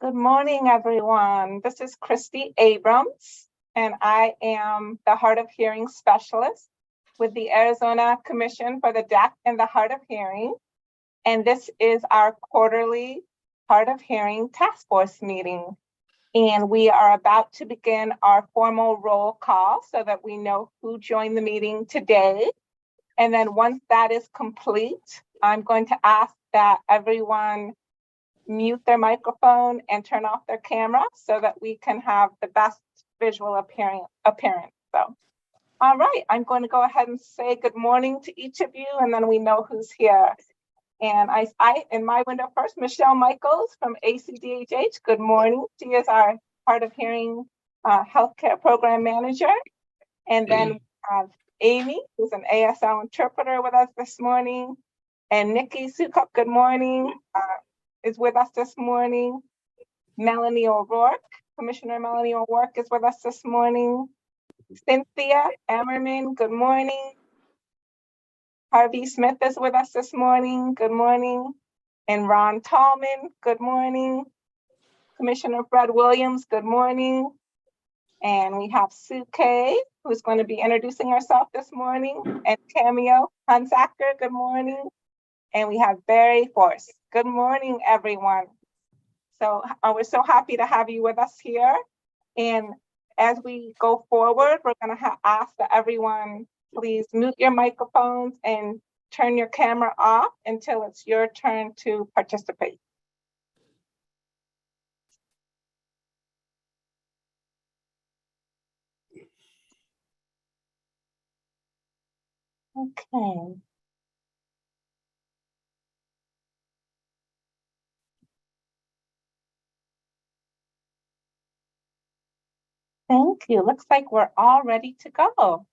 Good morning, everyone. This is Christy Abrams, and I am the Hard of Hearing Specialist with the Arizona Commission for the Deaf and the Hard of Hearing. And this is our quarterly Hard of Hearing Task Force meeting. And we are about to begin our formal roll call so that we know who joined the meeting today. And then once that is complete, I'm going to ask that everyone mute their microphone and turn off their camera so that we can have the best visual appearance. So, all right, I'm going to go ahead and say good morning to each of you, and then we know who's here. And I in my window first, Michelle Michaels from ACDHH. Good morning. She is our Hard of Hearing Healthcare Program Manager. And then we have Amy, who's an ASL interpreter with us this morning. And Nikki Sukup, good morning. Is with us this morning. Melanie O'Rourke, Commissioner Melanie O'Rourke is with us this morning. Cynthia Emmerman, good morning. Harvey Smith is with us this morning, good morning. And Ron Tallman, good morning. Commissioner Fred Williams, good morning. And we have Sue Kay, who's going to be introducing herself this morning, and Cameo Hunsacker, good morning. And we have Barry Force. Good morning, everyone. So we're so happy to have you with us here. And as we go forward, we're going to ask that everyone please mute your microphones and turn your camera off until it's your turn to participate. Okay. Thank you. Looks like we're all ready to go.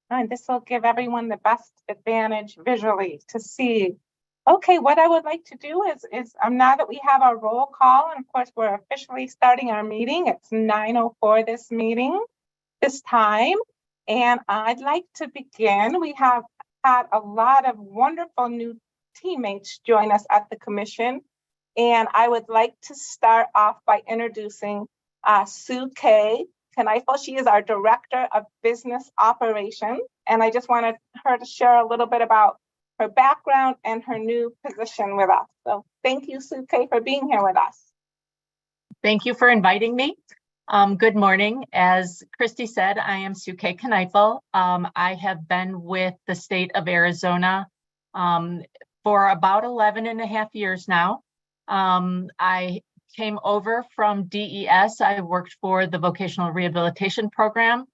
And this will give everyone the best advantage visually to see. Okay, what I would like to do is now that we have our roll call, and of course we're officially starting our meeting. It's 9:04 this time. And I'd like to begin. We have had a lot of wonderful new teammates join us at the commission. And I would like to start off by introducing Sue Kay. She is our Director of Business Operations, and I just wanted her to share a little bit about her background and her new position with us. So thank you, Sue Kay, for being here with us. Thank you for inviting me. Good morning. As Christy said, I am Sue Kay Kneifel. I have been with the state of Arizona for about 11 and a half years now. I came over from DES. I worked for the vocational rehabilitation program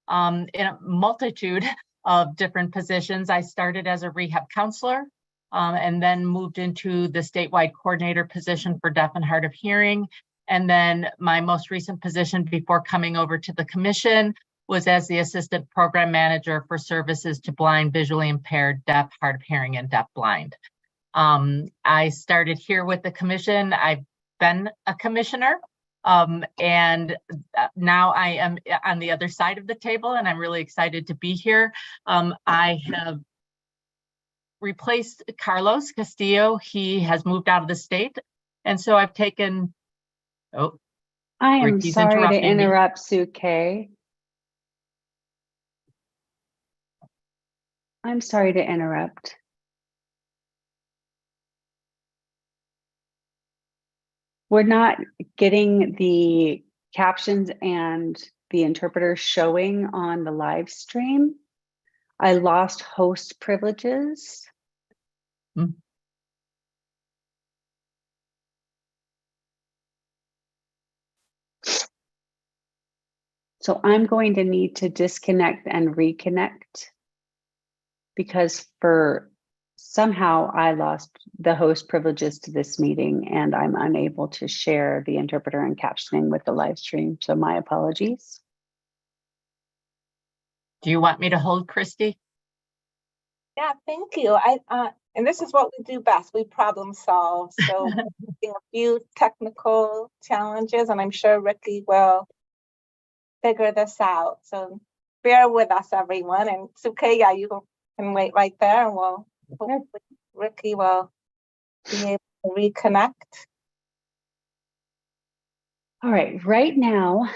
in a multitude of different positions. I started as a rehab counselor and then moved into the statewide coordinator position for deaf and hard of hearing. And then my most recent position before coming over to the commission was as the assistant program manager for services to blind, visually impaired, deaf, hard of hearing, and deaf blind. I started here with the commission. I've been a commissioner, and now I am on the other side of the table, and I'm really excited to be here. I have replaced Carlos Castillo. He has moved out of the state, and so I've taken. Oh, I am sorry to interrupt, Sue Kay. I'm sorry to interrupt. We're not getting the captions and the interpreter showing on the live stream. I lost host privileges. So I'm going to need to disconnect and reconnect because somehow I lost the host privileges to this meeting and I'm unable to share the interpreter and captioning with the live stream. So my apologies. Do you want me to hold, Christy? Yeah, thank you. And this is what we do best. We problem solve. So a few technical challenges, and I'm sure Ricky will figure this out. So bear with us, everyone. And it's okay. Yeah, you can wait right there, and we'll hopefully Ricky will be able to reconnect. All right now,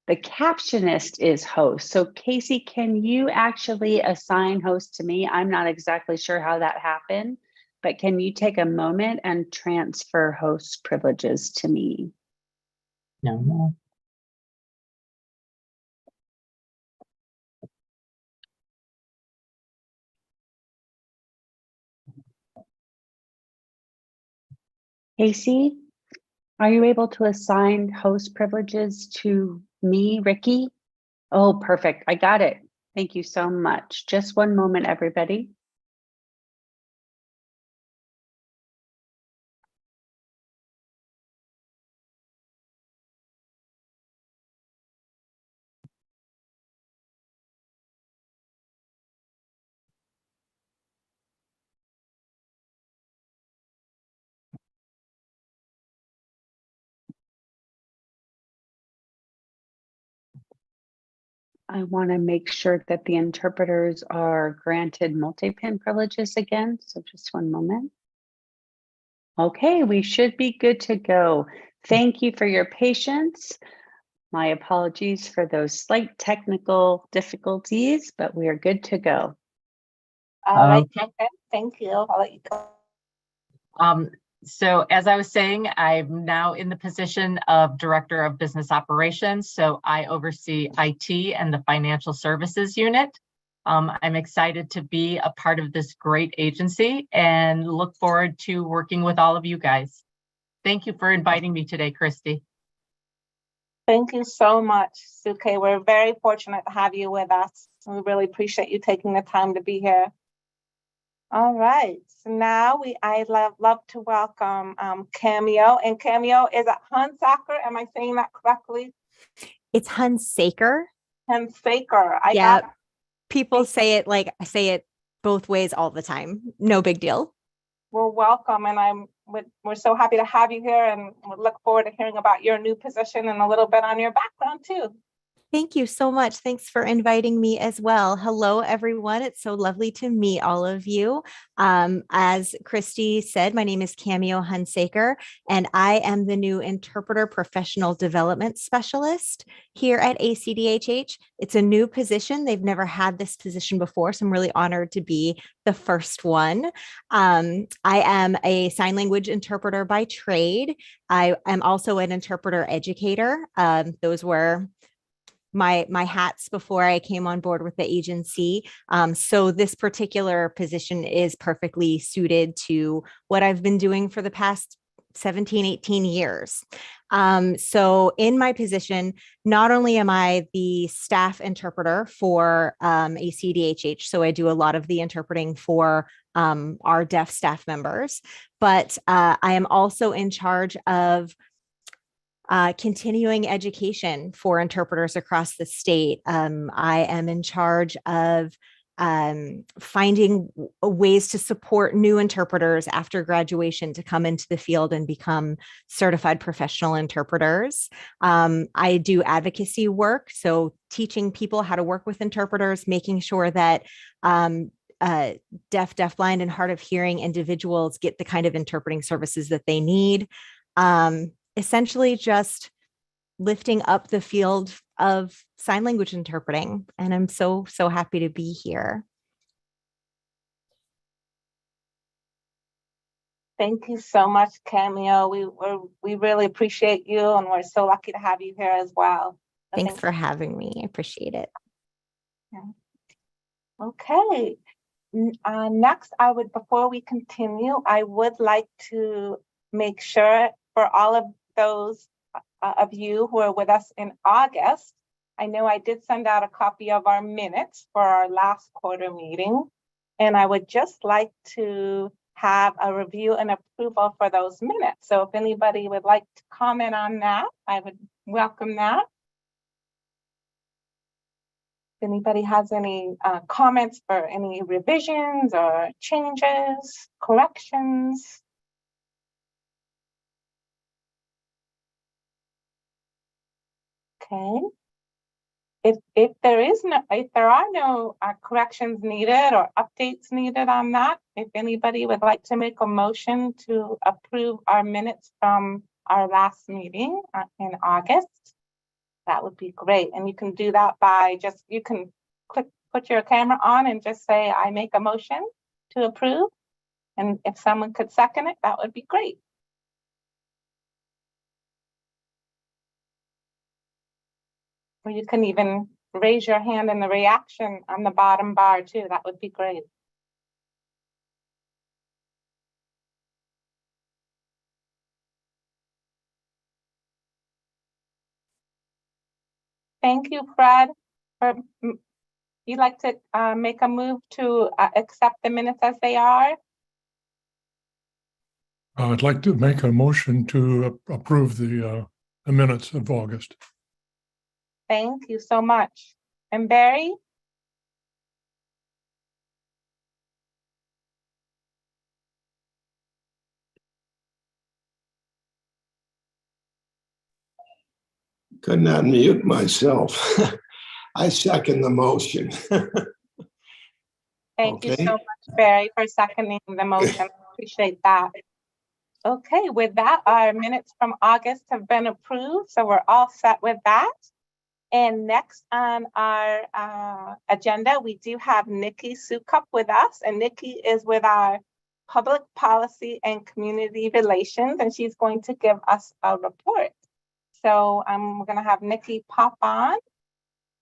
the captionist is host. So Casey, can you actually assign host to me? I'm not exactly sure how that happened, but can you take a moment and transfer host privileges to me? No. Casey, are you able to assign host privileges to me, Ricky? Oh, perfect. I got it. Thank you so much. Just one moment, everybody. I want to make sure that the interpreters are granted multi-pin privileges again. So just one moment. Okay, we should be good to go. Thank you for your patience. My apologies for those slight technical difficulties, but we are good to go. All right, Okay. thank you. I'll let you go. So as I was saying, I'm now in the position of Director of Business Operations. So I oversee IT and the Financial Services Unit. I'm excited to be a part of this great agency and look forward to working with all of you guys. Thank you for inviting me today, Christy. Thank you so much, Suke. We're very fortunate to have you with us. We really appreciate you taking the time to be here. All right, so now I'd love to welcome Cameo, and Cameo is at Hunsaker. Am I saying that correctly? It's Hunsaker. Hunsaker. I Yeah, got it. people say it both ways all the time. No big deal. Well, welcome, and we're so happy to have you here, and we look forward to hearing about your new position and a little bit on your background too. Thank you so much. Thanks for inviting me as well. Hello, everyone. It's so lovely to meet all of you. As Christy said, my name is Cameo Hunsaker, and I am the new Interpreter Professional Development Specialist here at ACDHH. It's a new position. They've never had this position before, so I'm really honored to be the first one. I am a sign language interpreter by trade. I am also an interpreter educator. Those were my hats before I came on board with the agency. So this particular position is perfectly suited to what I've been doing for the past 17, 18 years. So in my position, not only am I the staff interpreter for ACDHH, so I do a lot of the interpreting for our deaf staff members, but I am also in charge of continuing education for interpreters across the state. I am in charge of finding ways to support new interpreters after graduation to come into the field and become certified professional interpreters. I do advocacy work, so teaching people how to work with interpreters, making sure that deaf, deafblind, and hard of hearing individuals get the kind of interpreting services that they need. Essentially just lifting up the field of sign language interpreting. And I'm so happy to be here. Thank you so much, Cameo. We really appreciate you, and we're so lucky to have you here as well. Thanks for having me. I appreciate it. Yeah. Okay. Next, before we continue, I would like to make sure for all of those of you who are with us in August, I know I did send out a copy of our minutes for our last quarter meeting, and I would just like to have a review and approval for those minutes. So if anybody would like to comment on that, I would welcome that. If anybody has any comments for any revisions or changes, corrections? Okay. If there are no corrections needed or updates needed on that, if anybody would like to make a motion to approve our minutes from our last meeting in August, that would be great. And you can do that by you can put your camera on and just say, I make a motion to approve. And if someone could second it, that would be great. Or you can even raise your hand in the reaction on the bottom bar too. That would be great. Thank you, Fred. You'd like to make a move to accept the minutes as they are? I'd like to make a motion to approve the minutes of August. Thank you so much. And Barry? Couldn't unmute myself. I second the motion. Thank you Okay. so much, Barry, for seconding the motion. Appreciate that. Okay, with that, our minutes from August have been approved, so we're all set with that. And next on our agenda, we do have Nikki Sukup with us, and Nikki is with our Public Policy and Community Relations, and she's going to give us a report. So we're going to have Nikki pop on.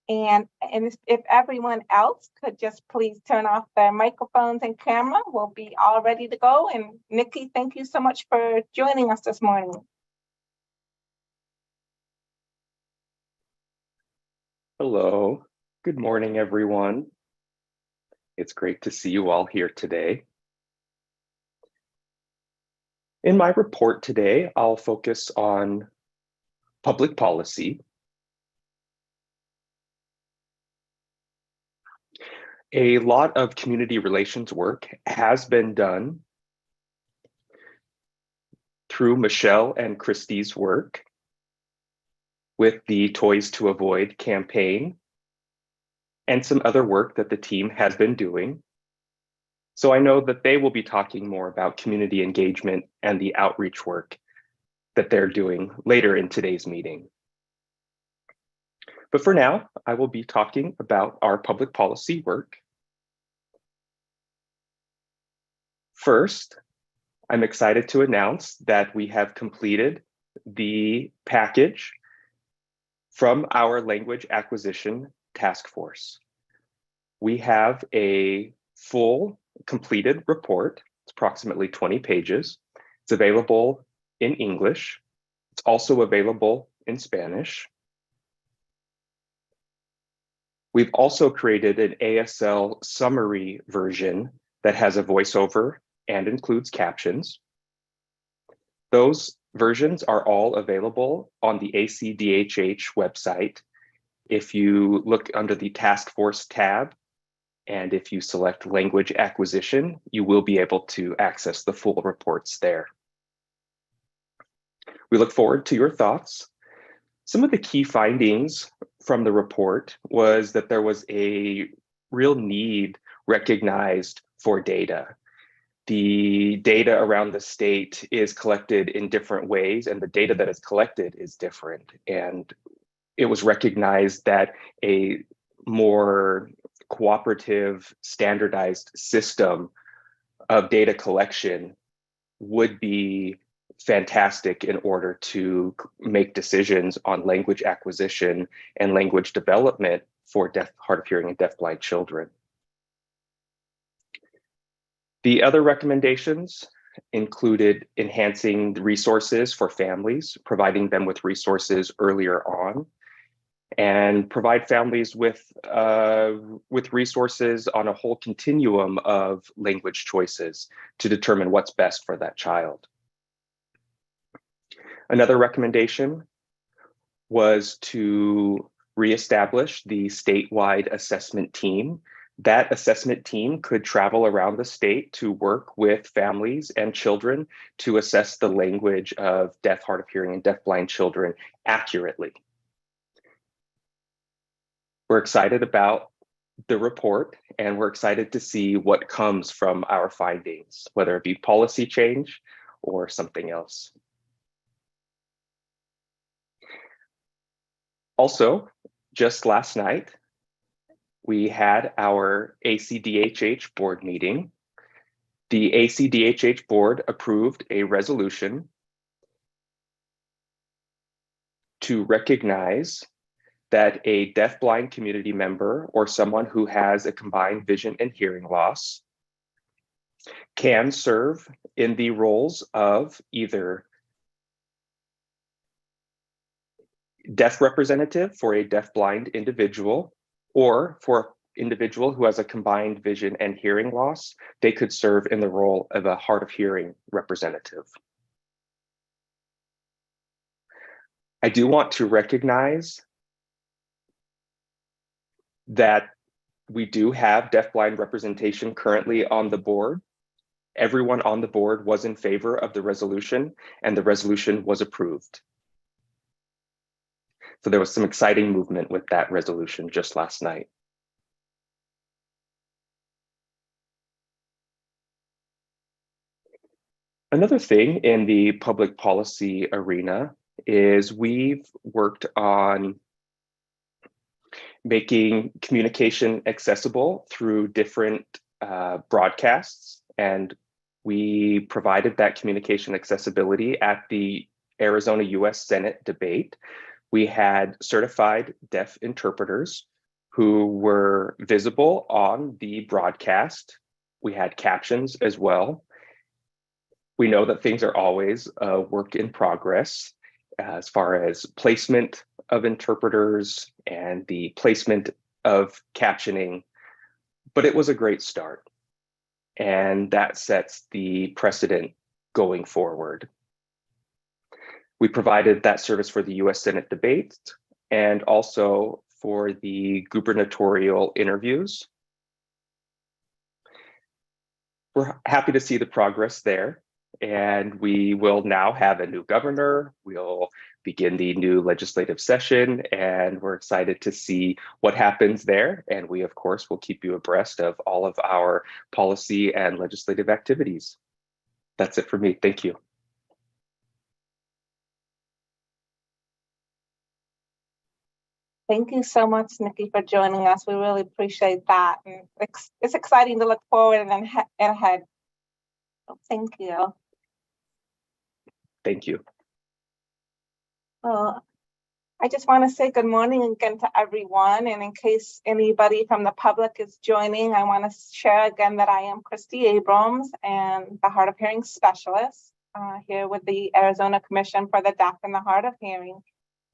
And if everyone else could just please turn off their microphones and camera, we'll be all ready to go. And Nikki, thank you so much for joining us this morning. Hello, good morning, everyone. It's great to see you all here today. In my report today, I'll focus on public policy. A lot of community relations work has been done through Michelle and Christie's work with the Toys to Avoid campaign and some other work that the team has been doing. So I know that they will be talking more about community engagement and the outreach work that they're doing later in today's meeting. But for now, I will be talking about our public policy work. First, I'm excited to announce that we have completed the package from our language acquisition task force. We have a full completed report. It's approximately 20 pages. It's available in English. It's also available in Spanish. We've also created an ASL summary version that has a voiceover and includes captions. Those versions are all available on the ACDHH website. If you look under the Task Force tab, and if you select Language Acquisition, you will be able to access the full reports there. We look forward to your thoughts. Some of the key findings from the report was that there was a real need recognized for data. The data around the state is collected in different ways, and the data that is collected is different. And it was recognized that a more cooperative, standardized system of data collection would be fantastic in order to make decisions on language acquisition and language development for deaf, hard of hearing, and deafblind children. The other recommendations included enhancing the resources for families, providing them with resources earlier on, and provide families with resources on a whole continuum of language choices to determine what's best for that child. Another recommendation was to reestablish the statewide assessment team. That assessment team could travel around the state to work with families and children to assess the language of deaf, hard of hearing, and deafblind children accurately. We're excited about the report, and we're excited to see what comes from our findings, whether it be policy change or something else. Also, just last night, we had our ACDHH board meeting. The ACDHH board approved a resolution to recognize that a deafblind community member or someone who has a combined vision and hearing loss can serve in the roles of either deaf representative for a deafblind individual, or for an individual who has a combined vision and hearing loss, they could serve in the role of a hard of hearing representative. I do want to recognize that we do have deafblind representation currently on the board. Everyone on the board was in favor of the resolution, and the resolution was approved. So there was some exciting movement with that resolution just last night. Another thing in the public policy arena is we've worked on making communication accessible through different broadcasts, and we provided that communication accessibility at the Arizona U.S. Senate debate. We had certified deaf interpreters who were visible on the broadcast. We had captions as well. We know that things are always a work in progress as far as placement of interpreters and the placement of captioning, but it was a great start. And that sets the precedent going forward. We provided that service for the US Senate debate and also for the gubernatorial interviews. We're happy to see the progress there. And we will now have a new governor. We'll begin the new legislative session, and we're excited to see what happens there. And we, of course, will keep you abreast of all of our policy and legislative activities. That's it for me. Thank you. Thank you so much, Nikki, for joining us. We really appreciate that. And it's exciting to look forward and ahead. So thank you. Thank you. Well, I just want to say good morning again to everyone. And in case anybody from the public is joining, I want to share again that I am Christy Abrams and the Hard of Hearing Specialist here with the Arizona Commission for the Deaf and the Hard of Hearing.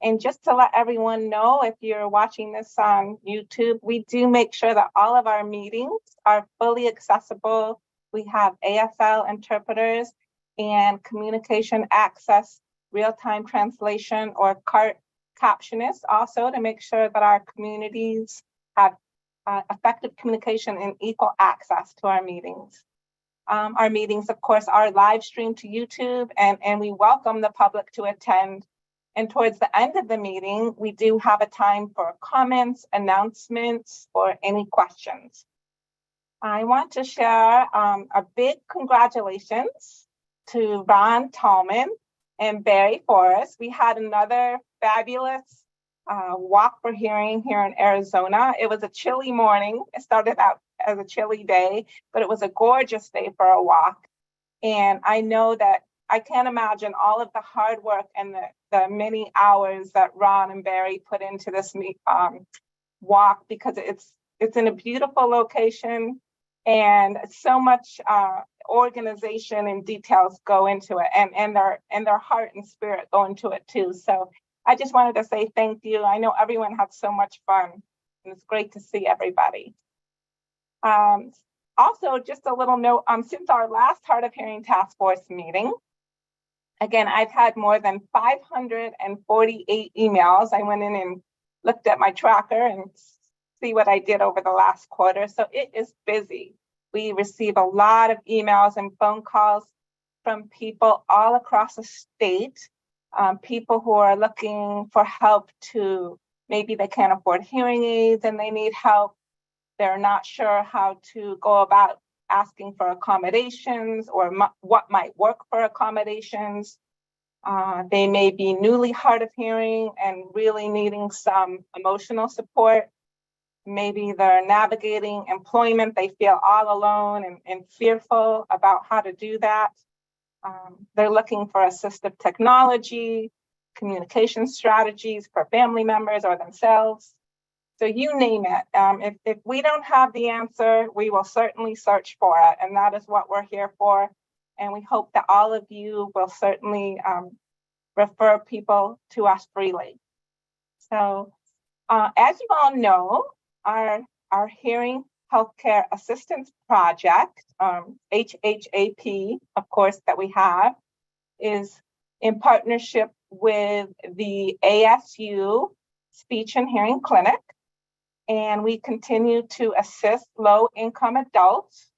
And just to let everyone know, if you're watching this on YouTube, we do make sure that all of our meetings are fully accessible. We have ASL interpreters and communication access, real-time translation, or captionists also, to make sure that our communities have effective communication and equal access to our meetings. Our meetings, of course, are live streamed to YouTube, and we welcome the public to attend. And towards the end of the meeting, we do have a time for comments, announcements, or any questions. I want to share a big congratulations to Ron Tallman and Barry Forrest. We had another fabulous walk for hearing here in Arizona. It was a chilly morning. It started out as a chilly day, but it was a gorgeous day for a walk. And I know that I can't imagine all of the hard work and the many hours that Ron and Barry put into this walk, because it's in a beautiful location and so much organization and details go into it, and their heart and spirit go into it too. So I just wanted to say thank you. I know everyone had so much fun, and it's great to see everybody. Also, just a little note, since our last Hard of Hearing Task Force meeting, again, I've had more than 548 emails. I went in and looked at my tracker and see what I did over the last quarter. So it is busy. We receive a lot of emails and phone calls from people all across the state, people who are looking for help to, maybe they can't afford hearing aids and they need help. They're not sure how to go about asking for accommodations or what might work for accommodations. They may be newly hard of hearing and really needing some emotional support. Maybe they're navigating employment. They feel all alone and fearful about how to do that. They're looking for assistive technology, communication strategies for family members or themselves. So you name it. If we don't have the answer, we will certainly search for it. And that is what we're here for. And we hope that all of you will certainly refer people to us freely. So as you all know, our Hearing Healthcare Assistance Project, HHAP, of course, that we have, is in partnership with the ASU Speech and Hearing Clinic. And we continue to assist low-income adults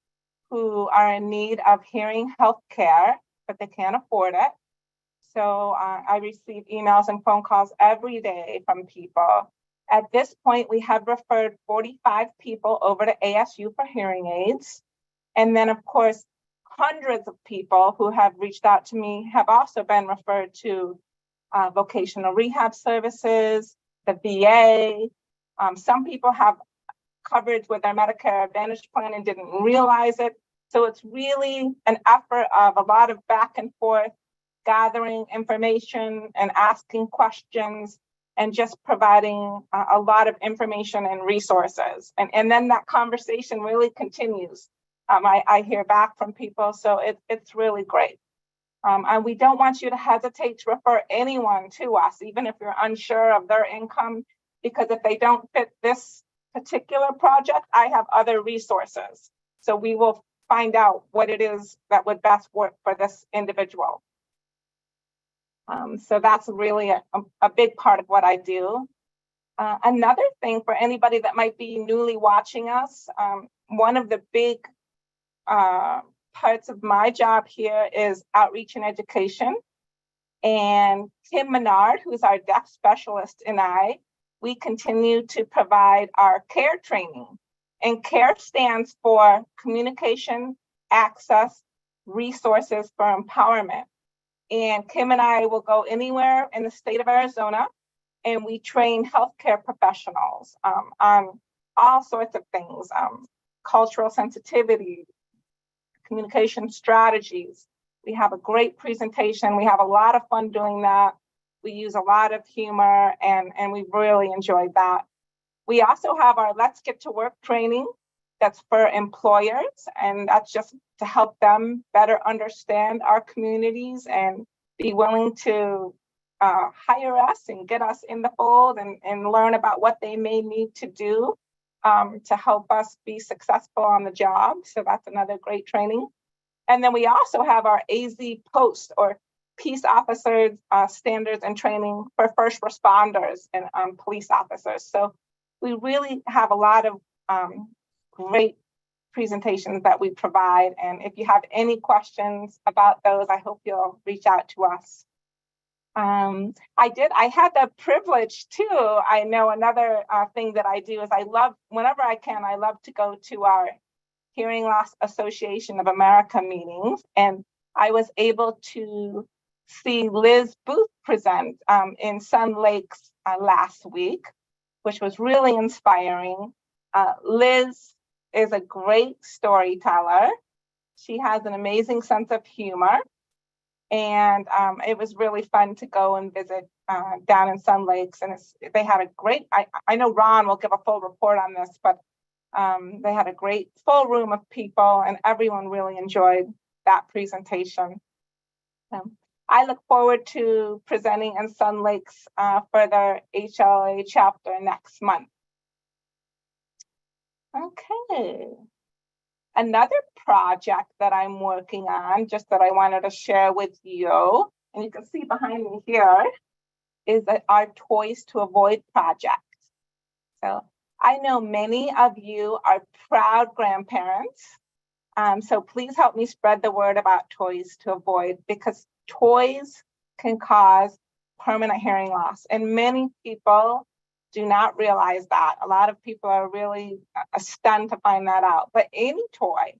who are in need of hearing health care, but they can't afford it. So I receive emails and phone calls every day from people. At this point, we have referred 45 people over to ASU for hearing aids. And then, of course, hundreds of people who have reached out to me have also been referred to vocational rehab services, the VA. Some people have coverage with their Medicare Advantage plan and didn't realize it. So it's really an effort of a lot of back and forth, gathering information and asking questions and just providing a lot of information and resources. And then that conversation really continues. I hear back from people, so it's really great. And we don't want you to hesitate to refer anyone to us, even if you're unsure of their income, because if they don't fit this particular project, I have other resources. So we will find out what it is that would best work for this individual. So that's really a big part of what I do. Another thing for anybody that might be newly watching us, one of the big parts of my job here is outreach and education. And Kim Menard, who's our deaf specialist, and we continue to provide our CARE training. And CARE stands for Communication, Access, Resources for Empowerment. And Kim and I will go anywhere in the state of Arizona, and we train healthcare professionals on all sorts of things, cultural sensitivity, communication strategies. We have a great presentation. We have a lot of fun doing that. We use a lot of humor, and we really enjoyed that. We also have our Let's Get to Work training that's for employers, and that's just to help them better understand our communities and be willing to hire us and get us in the fold and learn about what they may need to do to help us be successful on the job. So that's another great training. And then we also have our AZ Post, or Peace Officers Standards and Training for First Responders and police officers. So we really have a lot of great presentations that we provide. And if you have any questions about those, I hope you'll reach out to us. I had the privilege too. I know another thing that I do is I love, whenever I can, I love to go to our Hearing Loss Association of America meetings. And I was able to see Liz Booth present in Sun Lakes last week, which was really inspiring. Liz is a great storyteller. She has an amazing sense of humor. And it was really fun to go and visit down in Sun Lakes. And they had a great, I know Ron will give a full report on this, but they had a great full room of people and everyone really enjoyed that presentation. I look forward to presenting in Sun Lakes for their HLA chapter next month. Okay. Another project that I'm working on, just that I wanted to share with you, and you can see behind me here, is our Toys to Avoid project. So I know many of you are proud grandparents, so please help me spread the word about Toys to Avoid, because toys can cause permanent hearing loss, and many people do not realize that. A lot of people are really stunned to find that out. But any toy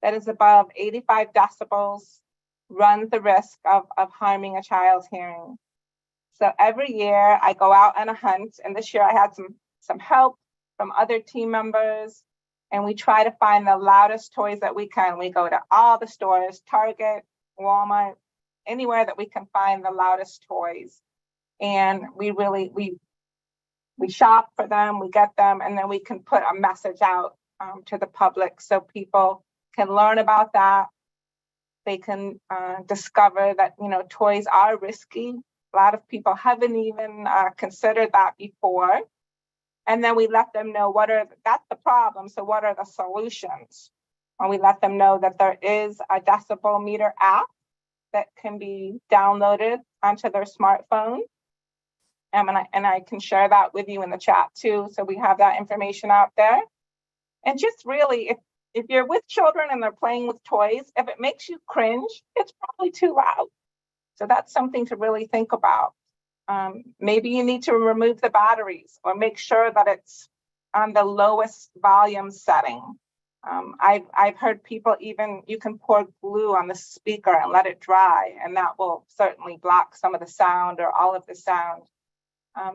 that is above 85 decibels, runs the risk of harming a child's hearing. So every year I go out on a hunt, and this year I had some help from other team members, and we try to find the loudest toys that we can. We go to all the stores, Target, Walmart, anywhere that we can find the loudest toys. And we shop for them, we get them, and then we can put a message out to the public so people can learn about that. They can discover that, toys are risky. A lot of people haven't even considered that before. And then we let them know that's the problem. So what are the solutions? And we let them know that there is a decibel meter app that can be downloaded onto their smartphone. And I can share that with you in the chat too. So we have that information out there. And just really, if you're with children and they're playing with toys, if it makes you cringe, it's probably too loud. So that's something to really think about. Maybe you need to remove the batteries or make sure that it's on the lowest volume setting. I've heard people you can pour glue on the speaker and let it dry, and that will certainly block some of the sound or all of the sound.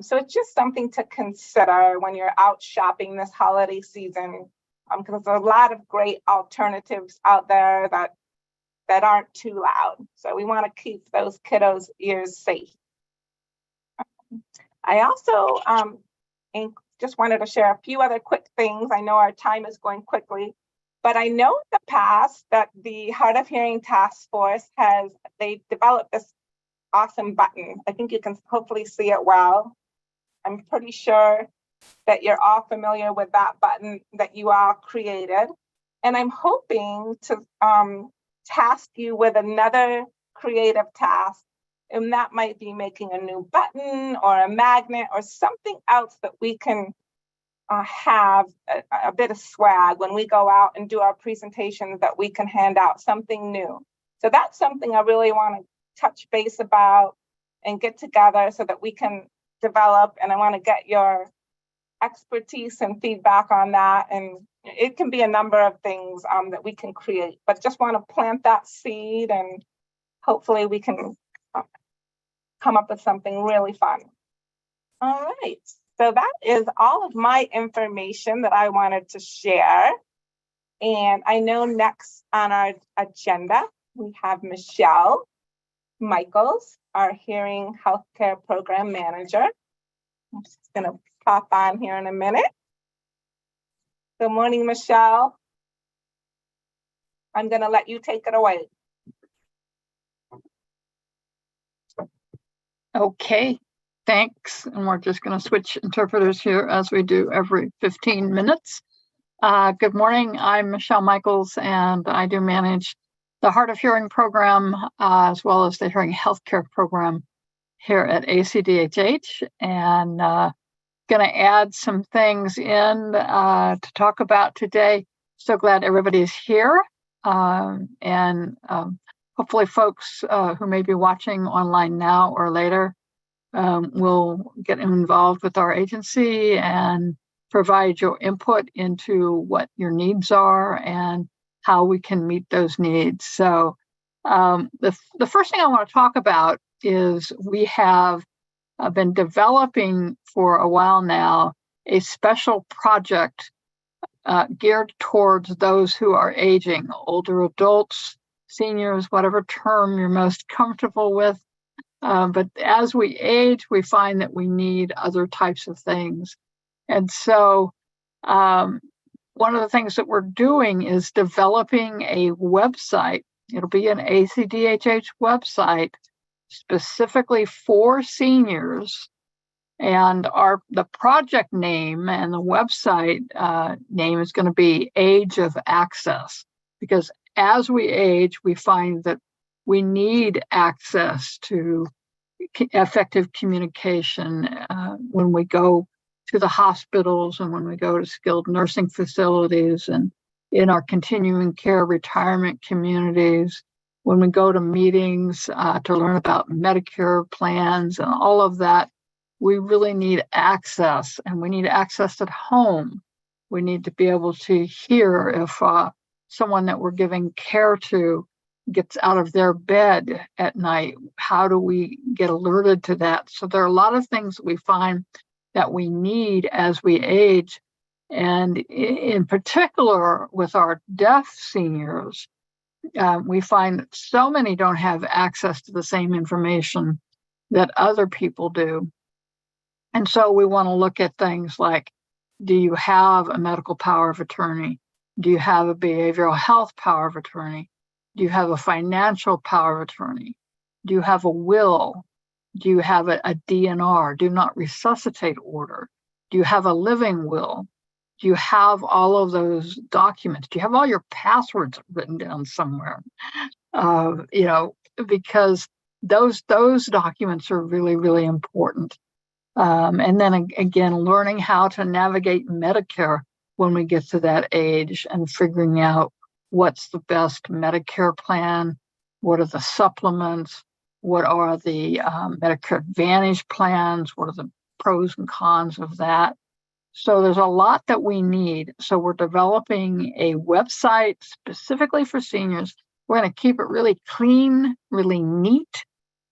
So it's just something to consider when you're out shopping this holiday season, because there's a lot of great alternatives out there that aren't too loud. So we want to keep those kiddos' ears safe. I also just wanted to share a few other quick things. I know our time is going quickly, but I know in the past that the Hard of Hearing Task Force they developed this awesome button. I think you can hopefully see it well. I'm pretty sure that you're all familiar with that button that you all created. And I'm hoping to task you with another creative task. And that might be making a new button or a magnet or something else that we can have a bit of swag when we go out and do our presentations, that we can hand out something new. So that's something I really want to touch base about and get together so that we can develop. And I want to get your expertise and feedback on that. And it can be a number of things that we can create, but just want to plant that seed, and hopefully we can come up with something really fun. All right, so that is all of my information that I wanted to share. And I know next on our agenda, we have Michelle Michaels, our Hearing Healthcare Program Manager. I'm just gonna pop on here in a minute. Good morning, Michelle. I'm gonna let you take it away. Okay, thanks. And we're just going to switch interpreters here as we do every 15 minutes. Good morning, I'm Michelle Michaels, and I do manage the Hard of Hearing program as well as the Hearing Healthcare program here at ACDHH. And going to add some things in to talk about today. So glad everybody's here. And hopefully folks who may be watching online now or later will get involved with our agency and provide your input into what your needs are and how we can meet those needs. So the first thing I want to talk about is we have been developing for a while now a special project geared towards those who are aging, older adults, seniors, whatever term you're most comfortable with. But as we age, we find that we need other types of things. And so one of the things that we're doing is developing a website. It'll be an ACDHH website specifically for seniors. And the project name and the website name is going to be Age of Access, because as we age, we find that we need access to effective communication when we go to the hospitals and when we go to skilled nursing facilities and in our continuing care retirement communities, when we go to meetings to learn about Medicare plans and all of that. We really need access, and we need access at home. We need to be able to hear if someone that we're giving care to gets out of their bed at night? How do we get alerted to that? So there are a lot of things that we find that we need as we age. And in particular, with our deaf seniors, we find that so many don't have access to the same information that other people do. And so we want to look at things like, do you have a medical power of attorney? Do you have a behavioral health power of attorney? Do you have a financial power of attorney? Do you have a will? Do you have a DNR, do not resuscitate order? Do you have a living will? Do you have all of those documents? Do you have all your passwords written down somewhere? Because those documents are really, really important. And then again, learning how to navigate Medicare when we get to that age and figuring out what's the best Medicare plan, what are the supplements, what are the Medicare Advantage plans, what are the pros and cons of that. So there's a lot that we need. So we're developing a website specifically for seniors. We're going to keep it really clean, really neat,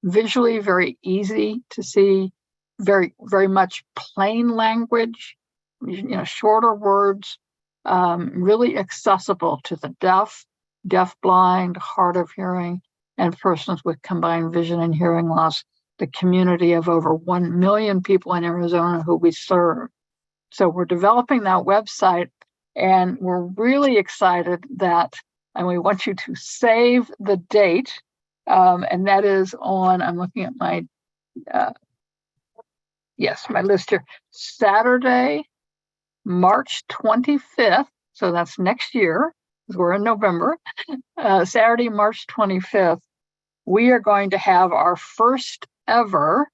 visually very easy to see, very, very much plain language, shorter words, really accessible to the deaf, deafblind, hard of hearing, and persons with combined vision and hearing loss, the community of over 1 million people in Arizona who we serve. So we're developing that website, and we're really excited and we want you to save the date, and that is on, I'm looking at my list here, Saturday, March 25th, so that's next year, because we're in November, Saturday, March 25th, we are going to have our first ever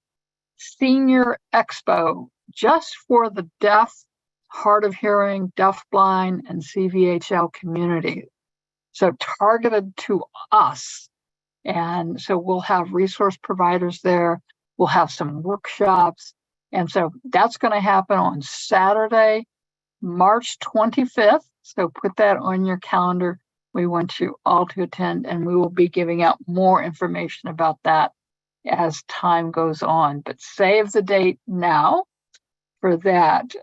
Senior Expo just for the deaf, hard of hearing, deafblind, and CVHL community. So targeted to us. And so we'll have resource providers there. We'll have some workshops. And so that's going to happen on Saturday, March 25th. So put that on your calendar. We want you all to attend, and we will be giving out more information about that as time goes on. But save the date now for that.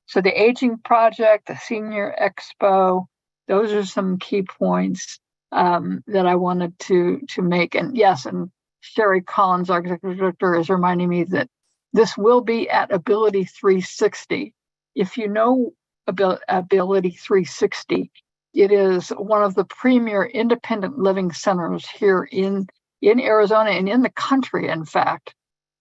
So the Aging Project, the Senior Expo, those are some key points that I wanted to make. And yes, and Sherry Collins, our executive director, is reminding me that this will be at Ability 360. If you know Ability 360, it is one of the premier independent living centers here in Arizona and in the country, in fact.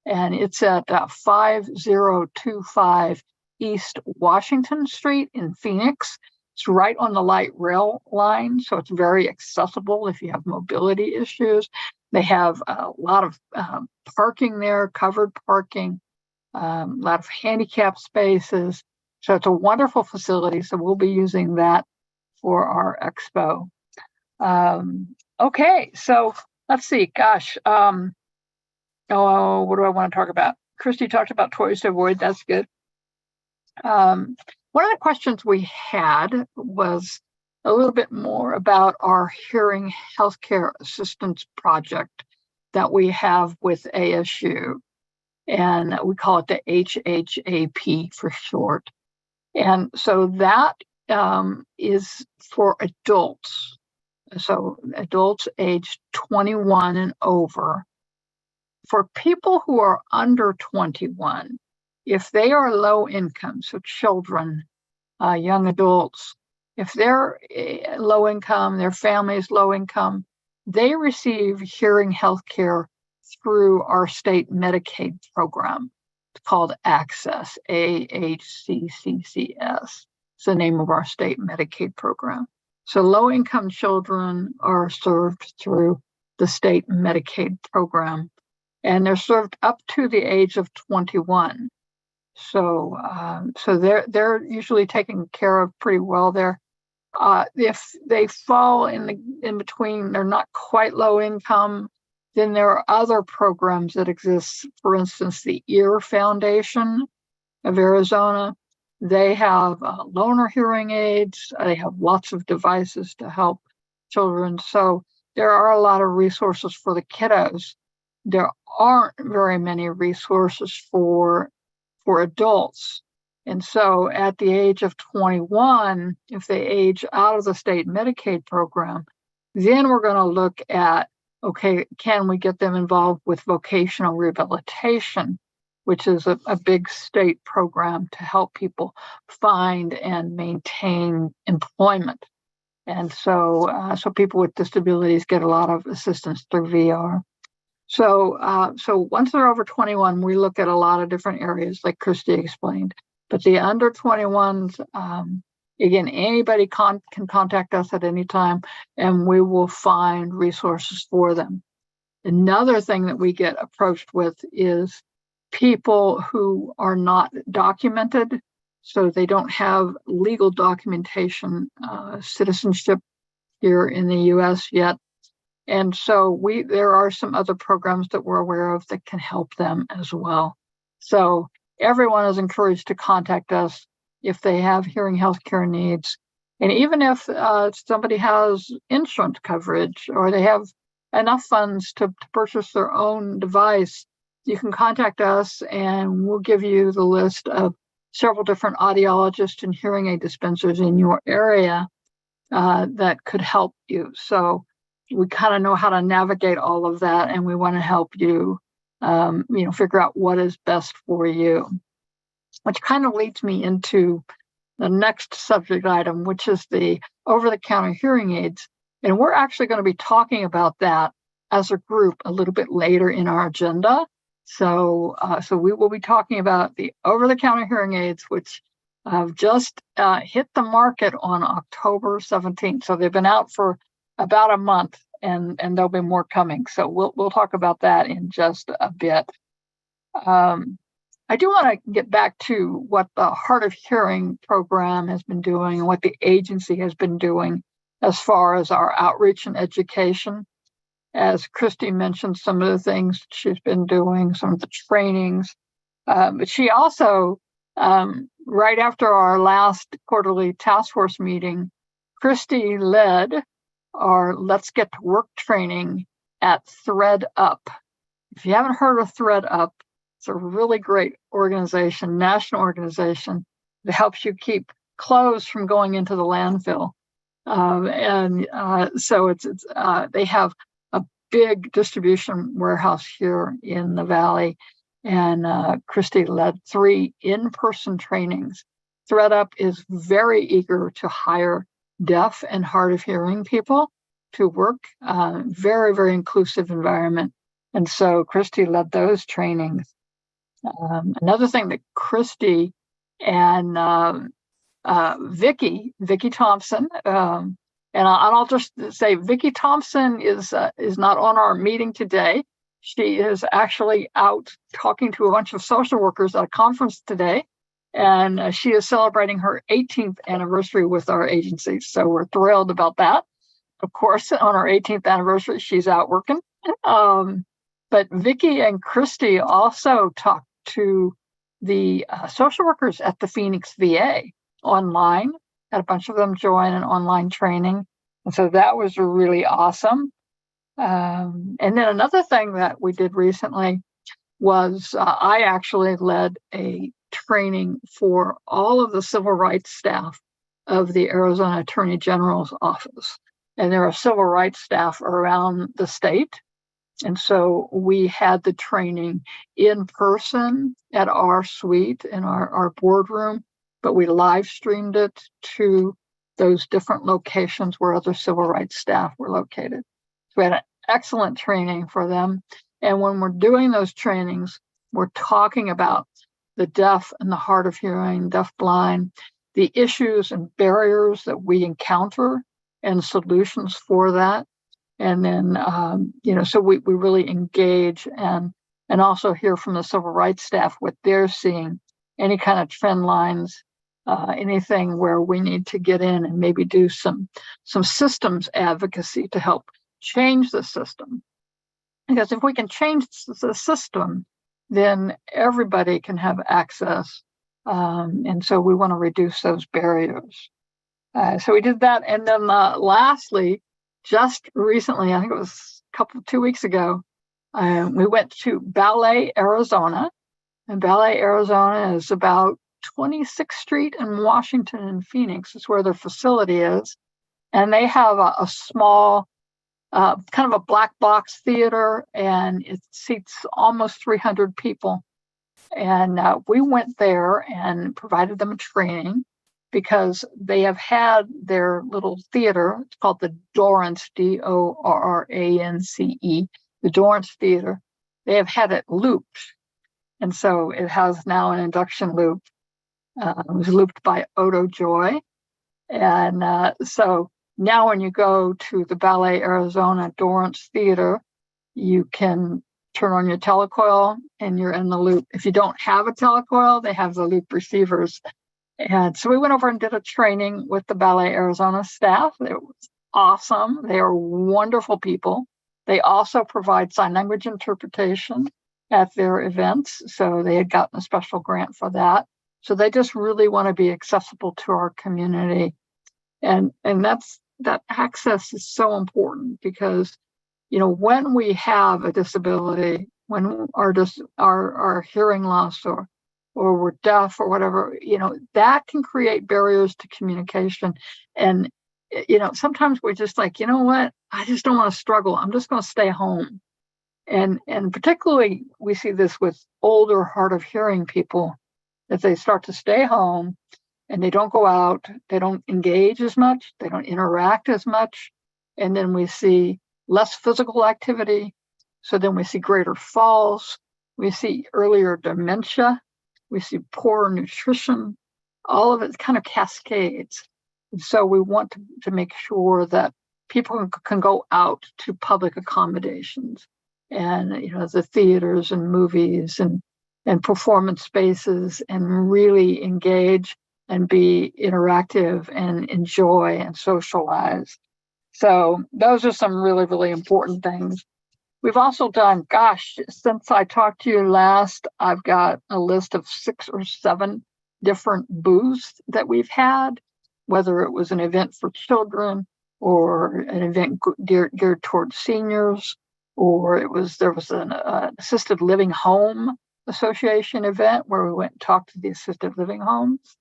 And it's at 5025 East Washington Street in Phoenix. It's right on the light rail line, so it's very accessible if you have mobility issues. They have a lot of parking there, covered parking, a lot of handicap spaces. So it's a wonderful facility. So we'll be using that for our expo. Okay, so let's see. Gosh, what do I want to talk about? Christy talked about toys to avoid. That's good. One of the questions we had was a little bit more about our hearing healthcare assistance project that we have with ASU. And we call it the HHAP for short. And so that is for adults. So adults aged 21 and over. For people who are under 21, if they are low income, so children, young adults, if they're low income, their family is low income, they receive hearing health care through our state Medicaid program. It's called Access, AHCCCS. It's the name of our state Medicaid program. So low-income children are served through the state Medicaid program, and they're served up to the age of 21. So they're usually taken care of pretty well there. If they fall in between, they're not quite low income, then there are other programs that exist. For instance, the Ear Foundation of Arizona. They have loaner hearing aids. They have lots of devices to help children. So there are a lot of resources for the kiddos. There aren't very many resources for adults. And so at the age of 21, if they age out of the state Medicaid program, then we're going to look at, okay, can we get them involved with vocational rehabilitation, which is a big state program to help people find and maintain employment. And so people with disabilities get a lot of assistance through VR. So once they're over 21, we look at a lot of different areas, like Christy explained. But the under 21s, again, anybody can contact us at any time, and we will find resources for them. Another thing that we get approached with is people who are not documented, so they don't have legal documentation, citizenship here in the U.S. yet. And so there are some other programs that we're aware of that can help them as well. So everyone is encouraged to contact us if they have hearing healthcare needs. And even if somebody has insurance coverage or they have enough funds to purchase their own device, you can contact us and we'll give you the list of several different audiologists and hearing aid dispensers in your area that could help you. So we kind of know how to navigate all of that, and we want to help you, figure out what is best for you. Which kind of leads me into the next subject item, which is the over-the-counter hearing aids. And we're actually going to be talking about that as a group a little bit later in our agenda. So we will be talking about the over-the-counter hearing aids, which just hit the market on October 17th. So they've been out for about a month, and there'll be more coming. So we'll talk about that in just a bit. I do want to get back to what the Hard of Hearing program has been doing and what the agency has been doing as far as our outreach and education. As Christy mentioned, some of the things she's been doing, some of the trainings, but she also, right after our last quarterly task force meeting, Christy led our Let's Get to Work training at Thread Up. If you haven't heard of Thread Up, it's a really great organization, national organization that helps you keep clothes from going into the landfill. So they have a big distribution warehouse here in the Valley, and Christy led 3 in-person trainings. Thread Up is very eager to hire deaf and hard of hearing people to work. Very, very inclusive environment. And so Christy led those trainings. Another thing that Christy and Vicki Thompson, and I'll just say Vicki Thompson is not on our meeting today. She is actually out talking to a bunch of social workers at a conference today, and she is celebrating her 18th anniversary with our agency. So we're thrilled about that. Of course, on her 18th anniversary, she's out working. But Vicki and Christy also talked to the social workers at the Phoenix VA online. Had a bunch of them join an online training. And so that was really awesome. And then another thing that we did recently was I actually led a training for all of the civil rights staff of the Arizona Attorney General's office. And there are civil rights staff around the state. And so we had the training in person at our suite in our boardroom, but we live streamed it to those different locations where other civil rights staff were located. So we had an excellent training for them. And when we're doing those trainings, we're talking about the deaf and the hard of hearing, deaf blind, the issues and barriers that we encounter and solutions for that. And then, so we really engage and also hear from the civil rights staff what they're seeing, any kind of trend lines, anything where we need to get in and maybe do some systems advocacy to help change the system. Because if we can change the system, then everybody can have access. And so we want to reduce those barriers. So we did that. And then lastly, just recently, I think it was 2 weeks ago, we went to Ballet, Arizona. And Ballet, Arizona is about 26th Street in Washington and Phoenix is where their facility is. And they have a small, kind of a black box theater, and it seats almost 300 people. And we went there and provided them training because they have had their little theater. It's called the Dorrance, Dorrance, the Dorrance Theater. They have had it looped. And so it has now an induction loop. It was looped by Odo Joy. And so now when you go to the Ballet Arizona Dorrance Theater, you can turn on your telecoil and you're in the loop. If you don't have a telecoil, they have the loop receivers. And so we went over and did a training with the Ballet Arizona staff. It was awesome. They are wonderful people. They also provide sign language interpretation at their events. So they had gotten a special grant for that. So they just really want to be accessible to our community. And that access is so important because, you know, when we have a disability, when our hearing loss or we're deaf or whatever, you know, that can create barriers to communication. And, you know, sometimes we're just like, you know what, I just don't want to struggle. I'm just going to stay home. And particularly we see this with older hard of hearing people, that they start to stay home and they don't go out, they don't engage as much, they don't interact as much. And then we see less physical activity. So then we see greater falls, we see earlier dementia, we see poor nutrition, all of it kind of cascades. And so we want to make sure that people can go out to public accommodations and, you know, the theaters and movies and performance spaces and really engage and be interactive and enjoy and socialize. So those are some really, really important things. We've also done, since I talked to you last, I've got a list of 6 or 7 different booths that we've had, whether it was an event for children or an event geared towards seniors, or there was an assisted living home association event where we went and talked to the assisted living homes.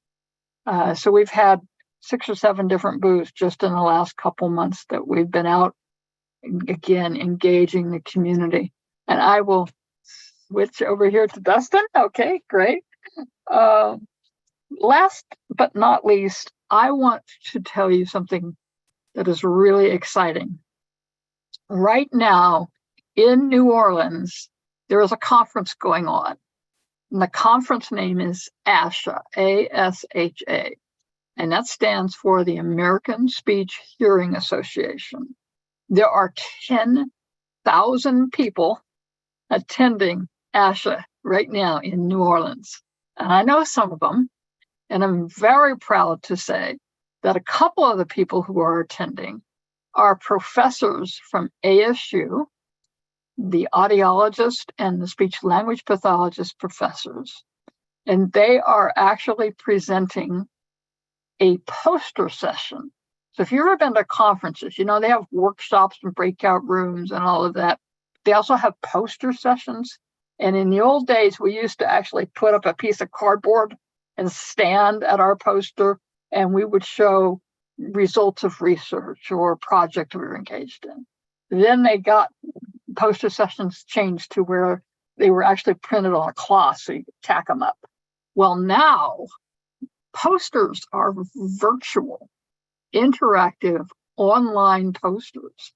So we've had 6 or 7 different booths just in the last couple months that we've been out, again, engaging the community. And I will switch over here to Dustin. Okay, great. Last but not least, I want to tell you something that is really exciting. Right now in New Orleans, there is a conference going on. And the conference name is ASHA, ASHA. And that stands for the American Speech Hearing Association. There are 10,000 people attending ASHA right now in New Orleans. And I know some of them, and I'm very proud to say that a couple of the people who are attending are professors from ASU, the audiologist and the speech language pathologist professors. And they are actually presenting a poster session. So if you've ever been to conferences, you know, they have workshops and breakout rooms and all of that. They also have poster sessions. And in the old days, we used to actually put up a piece of cardboard and stand at our poster, and we would show results of research or a project we were engaged in. Then they got poster sessions changed to where they were actually printed on a cloth so you could tack them up. Well, now posters are virtual, interactive, online posters.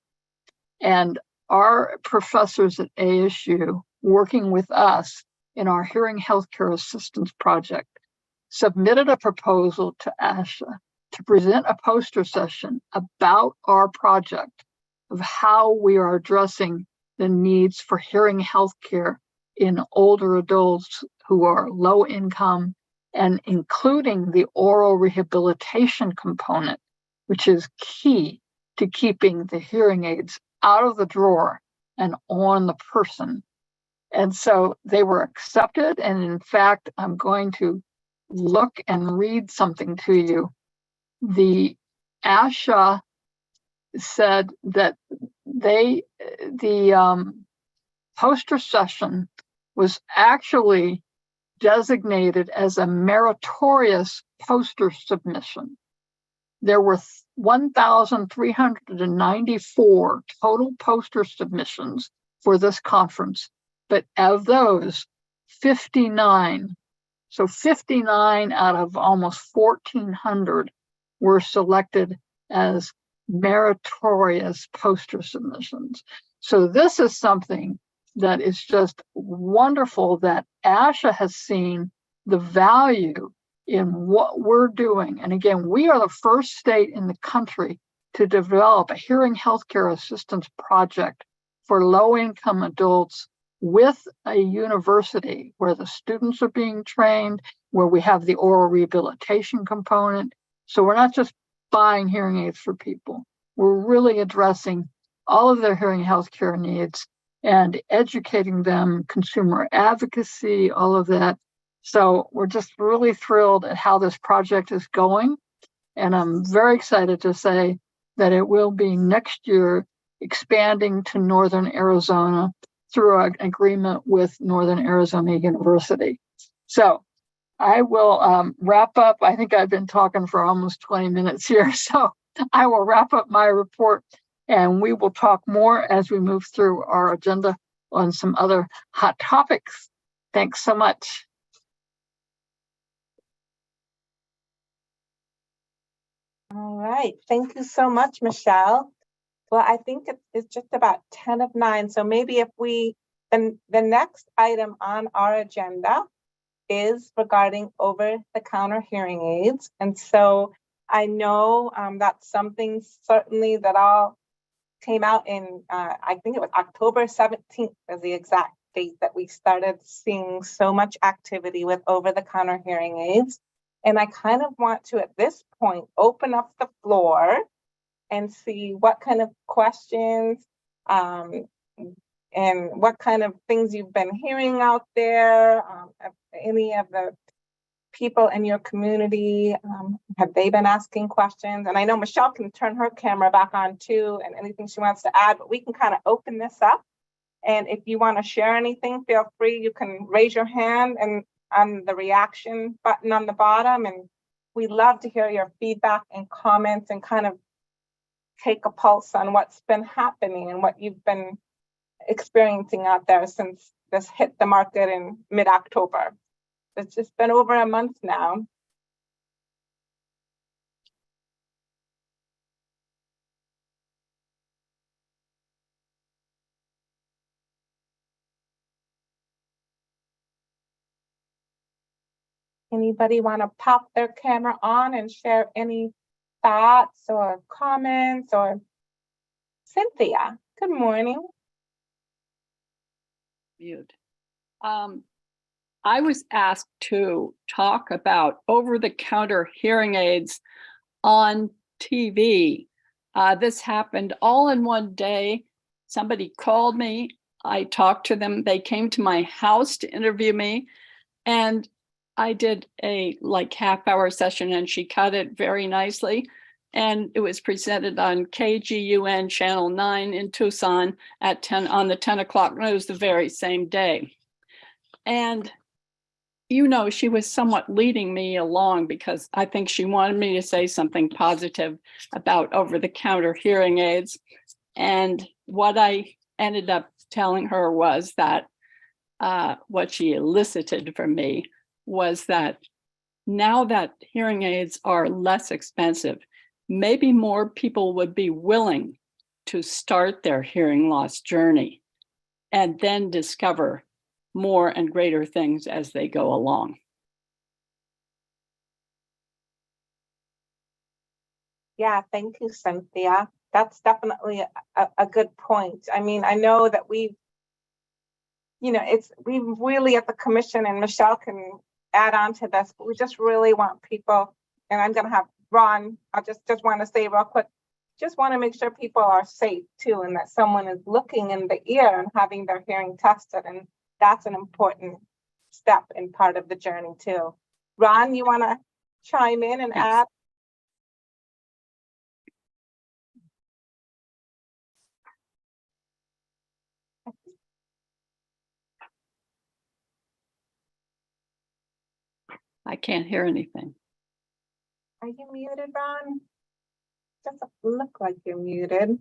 And our professors at ASU, working with us in our Hearing Healthcare Assistance Project, submitted a proposal to ASHA to present a poster session about our project of how we are addressing the needs for hearing healthcare in older adults who are low income, and including the oral rehabilitation component, which is key to keeping the hearing aids out of the drawer and on the person. And so they were accepted. And in fact, I'm going to look and read something to you. The ASHA said that the poster session was actually designated as a meritorious poster submission. There were 1,394 total poster submissions for this conference, but of those, 59, so 59 out of almost 1,400 were selected as meritorious poster submissions. So this is something that is just wonderful, that ASHA has seen the value in what we're doing. And again, we are the first state in the country to develop a hearing healthcare assistance project for low-income adults with a university where the students are being trained, where we have the oral rehabilitation component. So we're not just buying hearing aids for people. We're really addressing all of their hearing healthcare needs and educating them, consumer advocacy, all of that. So we're just really thrilled at how this project is going. And I'm very excited to say that it will be next year expanding to Northern Arizona through an agreement with Northern Arizona University. So I will wrap up. I think I've been talking for almost 20 minutes here. So I will wrap up my report, and we will talk more as we move through our agenda on some other hot topics. Thanks so much. All right, thank you so much, Michelle. Well, I think it's just about 10 of 9. So maybe if we, then the next item on our agenda is regarding over-the-counter hearing aids. And so I know that's something certainly that all came out in, I think it was October 17th is the exact date that we started seeing so much activity with over-the-counter hearing aids. And I kind of want to, at this point, open up the floor and see what kind of questions and what kind of things you've been hearing out there. Any of the people in your community, have they been asking questions? And I know Michelle can turn her camera back on too, and anything she wants to add, but we can kind of open this up. And if you want to share anything, feel free, you can raise your hand and on the reaction button on the bottom. And we love to hear your feedback and comments and kind of take a pulse on what's been happening and what you've been experiencing out there since this hit the market in mid-October. It's just been over a month now. Anybody want to pop their camera on and share any thoughts or comments? Or Cynthia, good morning. Mute. I was asked to talk about over-the-counter hearing aids on TV. This happened all in one day. Somebody called me. I talked to them. They came to my house to interview me, and I did a half-hour session, and she cut it very nicely. And it was presented on KGUN Channel 9 in Tucson at 10 on the 10 o'clock news the very same day. And, you know, she was somewhat leading me along because I think she wanted me to say something positive about over-the-counter hearing aids. And what I ended up telling her was that what she elicited from me was that now that hearing aids are less expensive, maybe more people would be willing to start their hearing loss journey and then discover more and greater things as they go along. Yeah, thank you, Cynthia. That's definitely a good point. I mean, I know that we really at the commission, and Michelle can add on to this, but we just really want people, and I'm going to have Ron, I just want to say real quick, just want to make sure people are safe too, and that someone is looking in the ear and having their hearing tested. And that's an important step and part of the journey too. Ron, you want to chime in and add? I can't hear anything. Are you muted, Ron? Doesn't look like you're muted.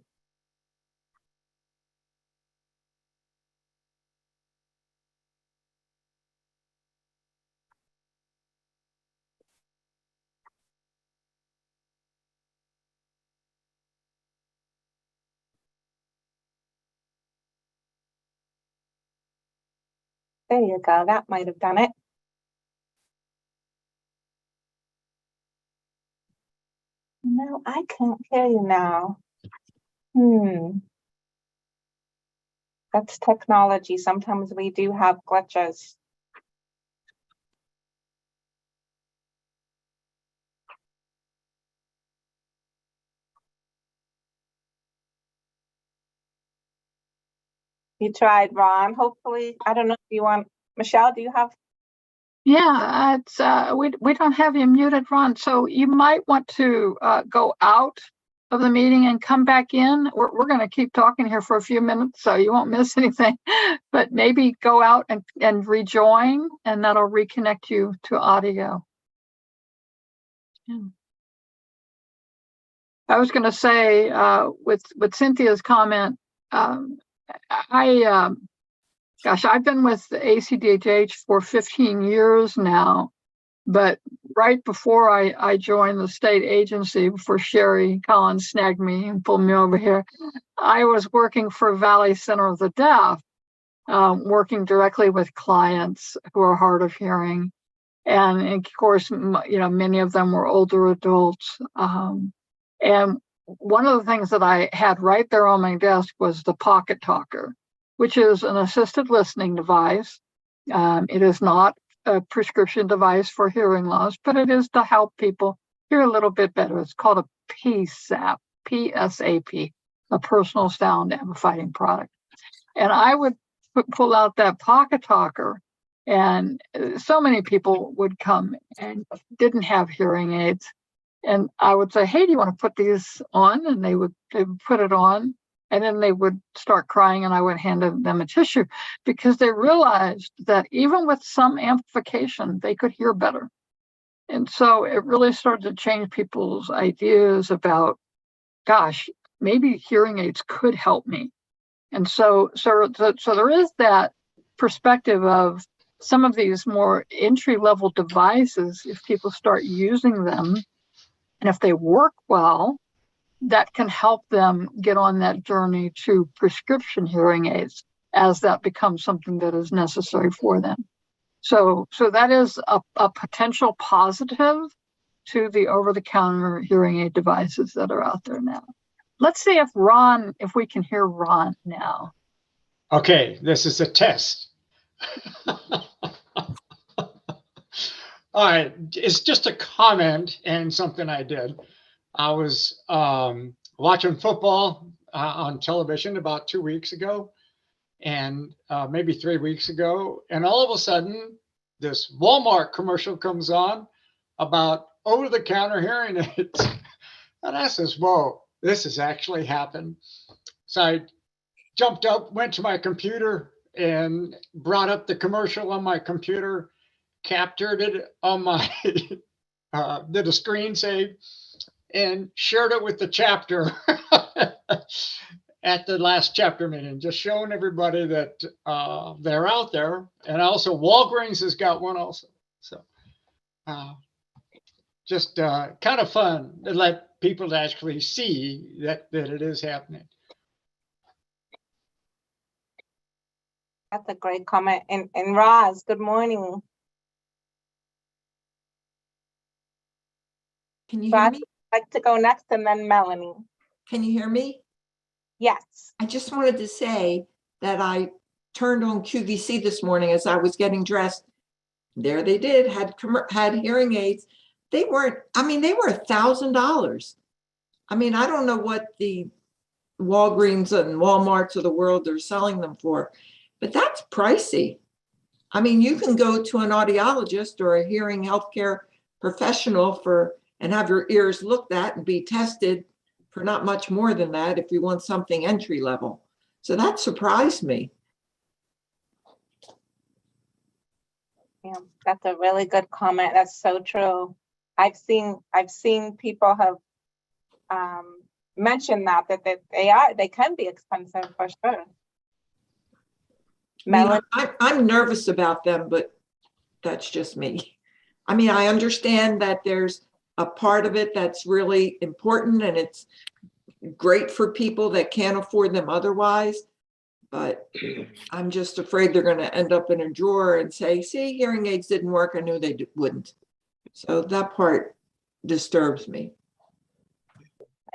There you go. That might have done it. No, I can't hear you now. That's technology. Sometimes we do have glitches. You tried, Ron. Hopefully, I don't know if you want, Michelle, do you have? Yeah, it's we don't have you muted, Ron. So you might want to go out of the meeting and come back in. We're going to keep talking here for a few minutes, so you won't miss anything. But maybe go out and rejoin, and that'll reconnect you to audio. Yeah. I was going to say with Cynthia's comment, gosh, I've been with the ACDHH for 15 years now, but right before I joined the state agency, before Sherry Collins snagged me and pulled me over here, I was working for Valley Center of the Deaf, working directly with clients who are hard of hearing. And of course, many of them were older adults. And one of the things that I had right there on my desk was the Pocket Talker, which is an assisted listening device. It is not a prescription device for hearing loss, but it is to help people hear a little bit better. It's called a PSAP, PSAP, a personal sound amplifying product. And I would pull out that Pocket Talker, and so many people would come and didn't have hearing aids. And I would say, hey, do you want to put these on? And they would put it on. And then they would start crying, and I would hand them a tissue, because they realized that even with some amplification, they could hear better. And so it really started to change people's ideas about, gosh, maybe hearing aids could help me. And so there is that perspective of some of these more entry-level devices, if people start using them, and if they work well, that can help them get on that journey to prescription hearing aids as that becomes something that is necessary for them. So that is a potential positive to the over-the-counter hearing aid devices that are out there now. Let's see if we can hear Ron now. Okay, this is a test. All right, it's just a comment and something I did. I was watching football on television about 2 weeks ago, and maybe 3 weeks ago, and all of a sudden this Walmart commercial comes on about over-the-counter hearing aids. And I says, whoa, this has actually happened. So I jumped up, went to my computer, and brought up the commercial on my computer, captured it on my, did a screen save, and shared it with the chapter at the last chapter meeting, just showing everybody that they're out there. And also Walgreens has got one also. So just kind of fun to let people actually see that it is happening. That's a great comment. And Roz, good morning. Can you hear Roz, me? I'd like to go next, and then Melanie. Can you hear me? Yes. I just wanted to say that I turned on QVC this morning as I was getting dressed. There they did, had hearing aids. They weren't, I mean, they were $1,000. I mean, I don't know what the Walgreens and Walmarts of the world are selling them for, but that's pricey. I mean, you can go to an audiologist or a hearing healthcare professional and have your ears looked at and be tested for not much more than that if you want something entry level. So that surprised me. Yeah, that's a really good comment. That's so true. I've seen people have mentioned that they can be expensive for sure. I mean, Melanie, I'm nervous about them, but that's just me. I mean, I understand that there's a part of it that's really important and it's great for people that can't afford them otherwise. But I'm just afraid they're going to end up in a drawer and say, see, hearing aids didn't work. I knew they wouldn't. So that part disturbs me.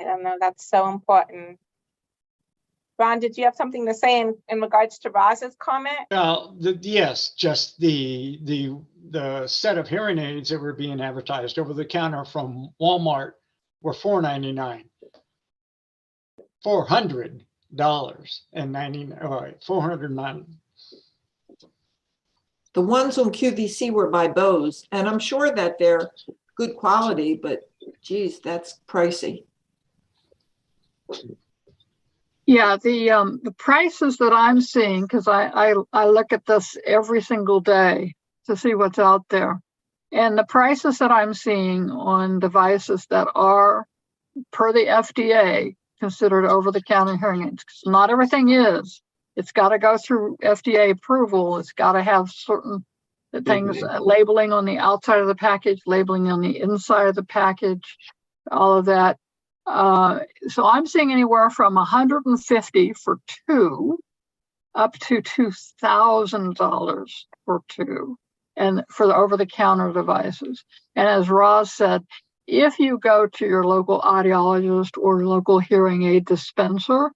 I don't know, that's so important. Ron, did you have something to say in regards to Roz's comment? Well, yes, just the set of hearing aids that were being advertised over the counter from Walmart were $499. $400.99. The ones on QVC were by Bose, and I'm sure that they're good quality, but geez, that's pricey. Yeah, the prices that I'm seeing, because I look at this every single day to see what's out there. And the prices that I'm seeing on devices that are, per the FDA, considered over-the-counter hearing aids, because not everything is. It's got to go through FDA approval. It's got to have certain things, labeling on the outside of the package, labeling on the inside of the package, all of that. So I'm seeing anywhere from $150 for two up to $2,000 for two, and for the over-the-counter devices. And as Roz said, if you go to your local audiologist or local hearing aid dispenser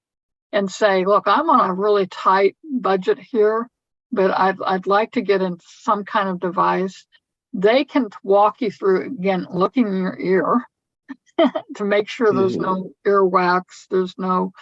and say, look, I'm on a really tight budget here, but I'd like to get in some kind of device, they can walk you through, again, looking in your ear to make sure there's no earwax, there's no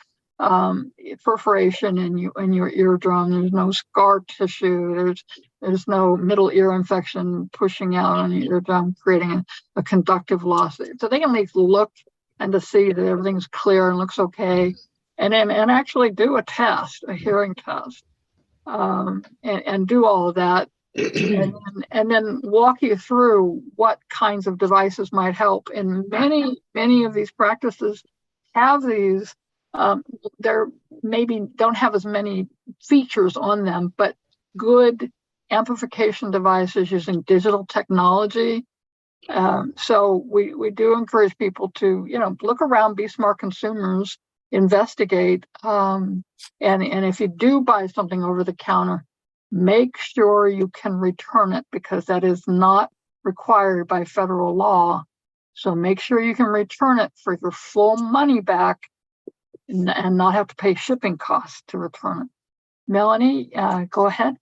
perforation in your eardrum, there's no scar tissue, there's no middle ear infection pushing out on your eardrum, creating a conductive loss. So they can at least look and to see that everything's clear and looks okay, and actually do a test, a hearing test, and do all of that. And then walk you through what kinds of devices might help. And many of these practices have these, they're maybe don't have as many features on them, but good amplification devices using digital technology. So we do encourage people to, look around, be smart consumers, investigate. And if you do buy something over the counter, make sure you can return it, because that is not required by federal law. So make sure you can return it for your full money back and not have to pay shipping costs to return it. Melanie, go ahead.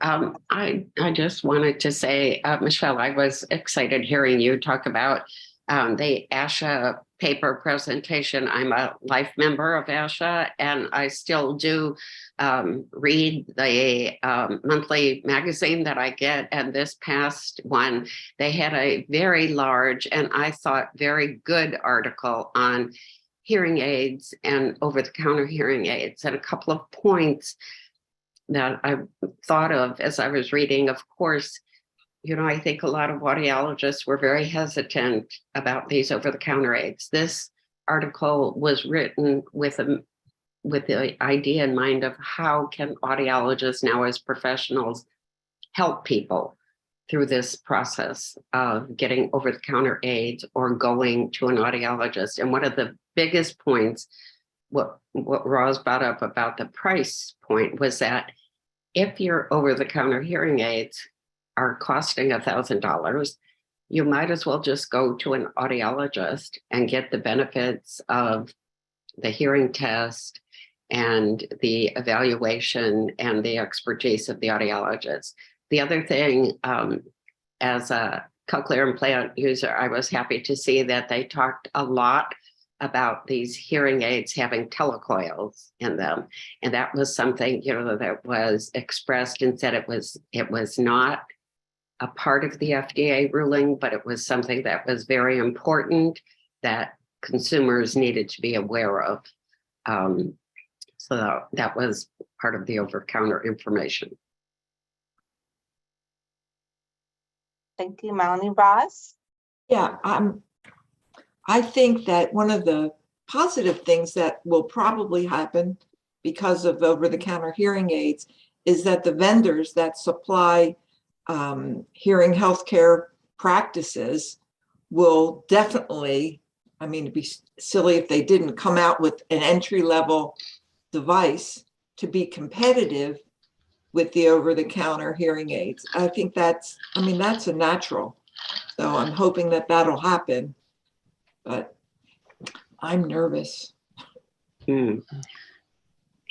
I just wanted to say, Michelle, I was excited hearing you talk about the ASHA paper presentation. I'm a life member of ASHA, and I still do read the monthly magazine that I get. And this past one, they had a very large and I thought very good article on hearing aids and over-the-counter hearing aids, and a couple of points that I thought of as I was reading. Of course, I think a lot of audiologists were very hesitant about these over-the-counter aids. This article was written with the idea in mind of how can audiologists now as professionals help people through this process of getting over-the-counter aids or going to an audiologist. And one of the biggest points, what Roz brought up about the price point, was that if your over-the-counter hearing aids are costing $1,000, you might as well just go to an audiologist and get the benefits of the hearing test and the evaluation and the expertise of the audiologist. The other thing, as a cochlear implant user, I was happy to see that they talked a lot about these hearing aids having telecoils in them. And that was something, that was expressed and said it was not a part of the FDA ruling, but it was something that was very important that consumers needed to be aware of. So that was part of the over-counter information. Thank you, Melanie. Ross? Yeah, I think that one of the positive things that will probably happen because of over-the-counter hearing aids is that the vendors that supply hearing healthcare practices will definitely, I mean, it'd be silly if they didn't come out with an entry-level device to be competitive with the over-the-counter hearing aids. I think that's a natural. So I'm hoping that that'll happen, but I'm nervous. Hmm.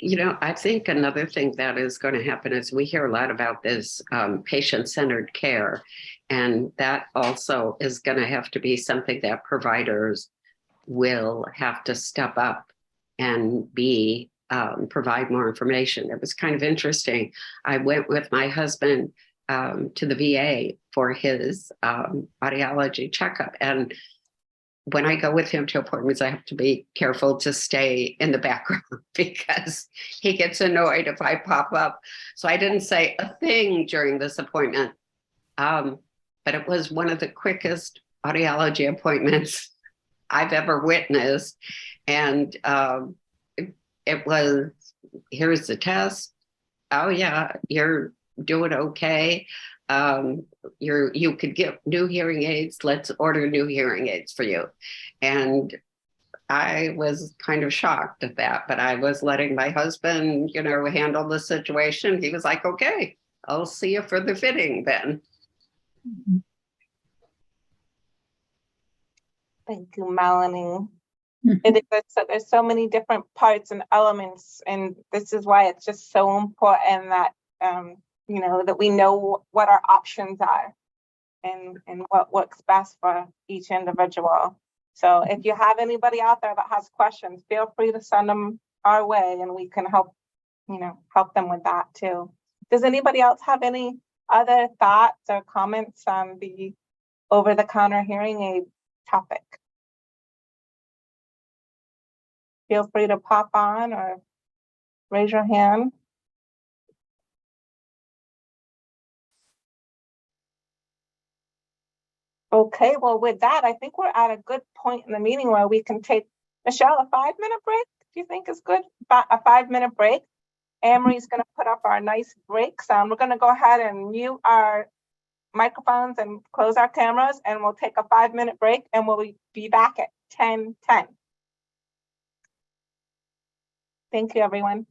You know, I think another thing that is going to happen is we hear a lot about this patient-centered care, and that also is going to have to be something that providers will have to step up and provide more information. It was kind of interesting. I went with my husband to the VA for his audiology checkup, and when I go with him to appointments, I have to be careful to stay in the background because he gets annoyed if I pop up. So I didn't say a thing during this appointment. But it was one of the quickest audiology appointments I've ever witnessed. And it was, here's the test. Oh yeah, you're doing okay. You could get new hearing aids. Let's order new hearing aids for you. And I was kind of shocked at that, but I was letting my husband, handle the situation. He was like, okay, I'll see you for the fitting then. Thank you, Melanie. There's so many different parts and elements, and this is why it's just so important that that we know what our options are and what works best for each individual. So if you have anybody out there that has questions, feel free to send them our way and we can help them with that too. Does anybody else have any other thoughts or comments on the over-the-counter hearing aid topic? Feel free to pop on or raise your hand. Okay, well, with that, I think we're at a good point in the meeting where we can take, Michelle, a 5-minute break, do you think is good? A 5-minute break. Amory's going to put up our nice break sound. We're going to go ahead and mute our microphones and close our cameras, and we'll take a 5-minute break, and we'll be back at 10:10. Thank you, everyone.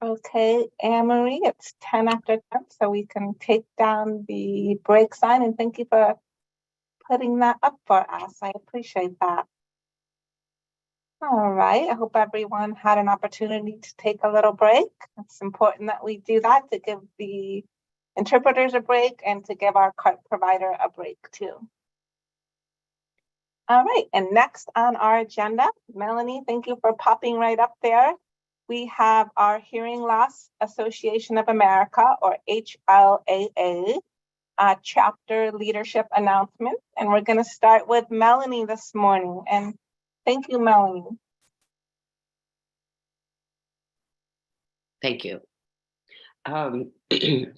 Okay, Anne Marie, it's 10 after 10, so we can take down the break sign, and thank you for putting that up for us. I appreciate that. All right, I hope everyone had an opportunity to take a little break. It's important that we do that to give the interpreters a break and to give our cart provider a break too. All right, and next on our agenda, Melanie, thank you for popping right up there. We have our Hearing Loss Association of America, or HLAA, chapter leadership announcement. And we're going to start with Melanie this morning. And thank you, Melanie. Thank you.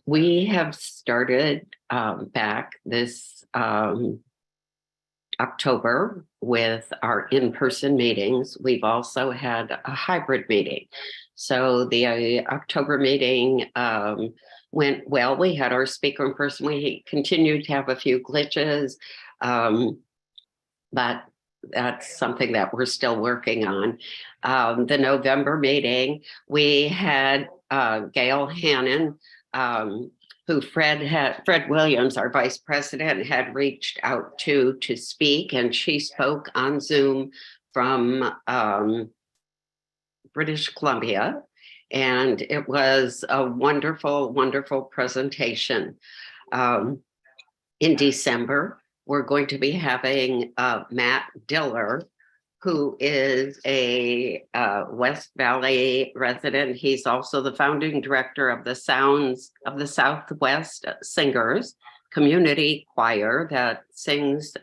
We have started back this October with our in-person meetings. We've also had a hybrid meeting. So the October meeting went well. We had our speaker in person. We continued to have a few glitches, but that's something that we're still working on. The November meeting, we had Gail Hannon, who Fred Williams, our vice president, had reached out to speak, and she spoke on Zoom from British Columbia. And it was a wonderful, wonderful presentation. In December, we're going to be having Matt Diller, who is a West Valley resident. He's also the founding director of the Sounds of the Southwest Singers community choir that sings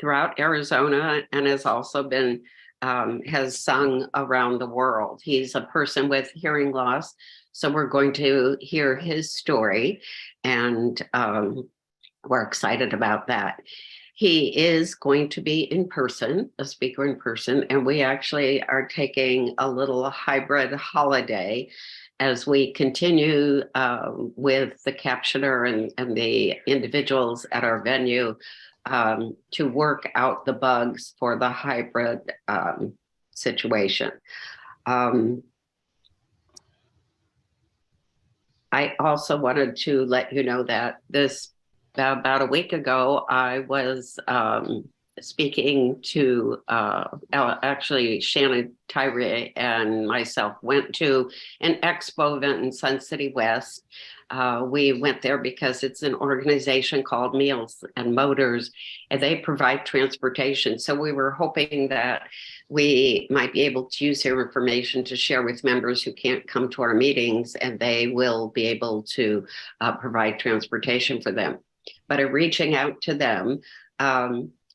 throughout Arizona and has also been has sung around the world. He's a person with hearing loss, so we're going to hear his story, and we're excited about that. He is going to be in person, a speaker in person, and we actually are taking a little hybrid holiday as we continue with the captioner and the individuals at our venue to work out the bugs for the hybrid situation. I also wanted to let you know that about a week ago, I was speaking to, actually Shannon Tyree and myself went to an expo event in Sun City West. We went there because it's an organization called Meals and Motors, and they provide transportation. So we were hoping that we might be able to use their information to share with members who can't come to our meetings, and they will be able to provide transportation for them. But in reaching out to them,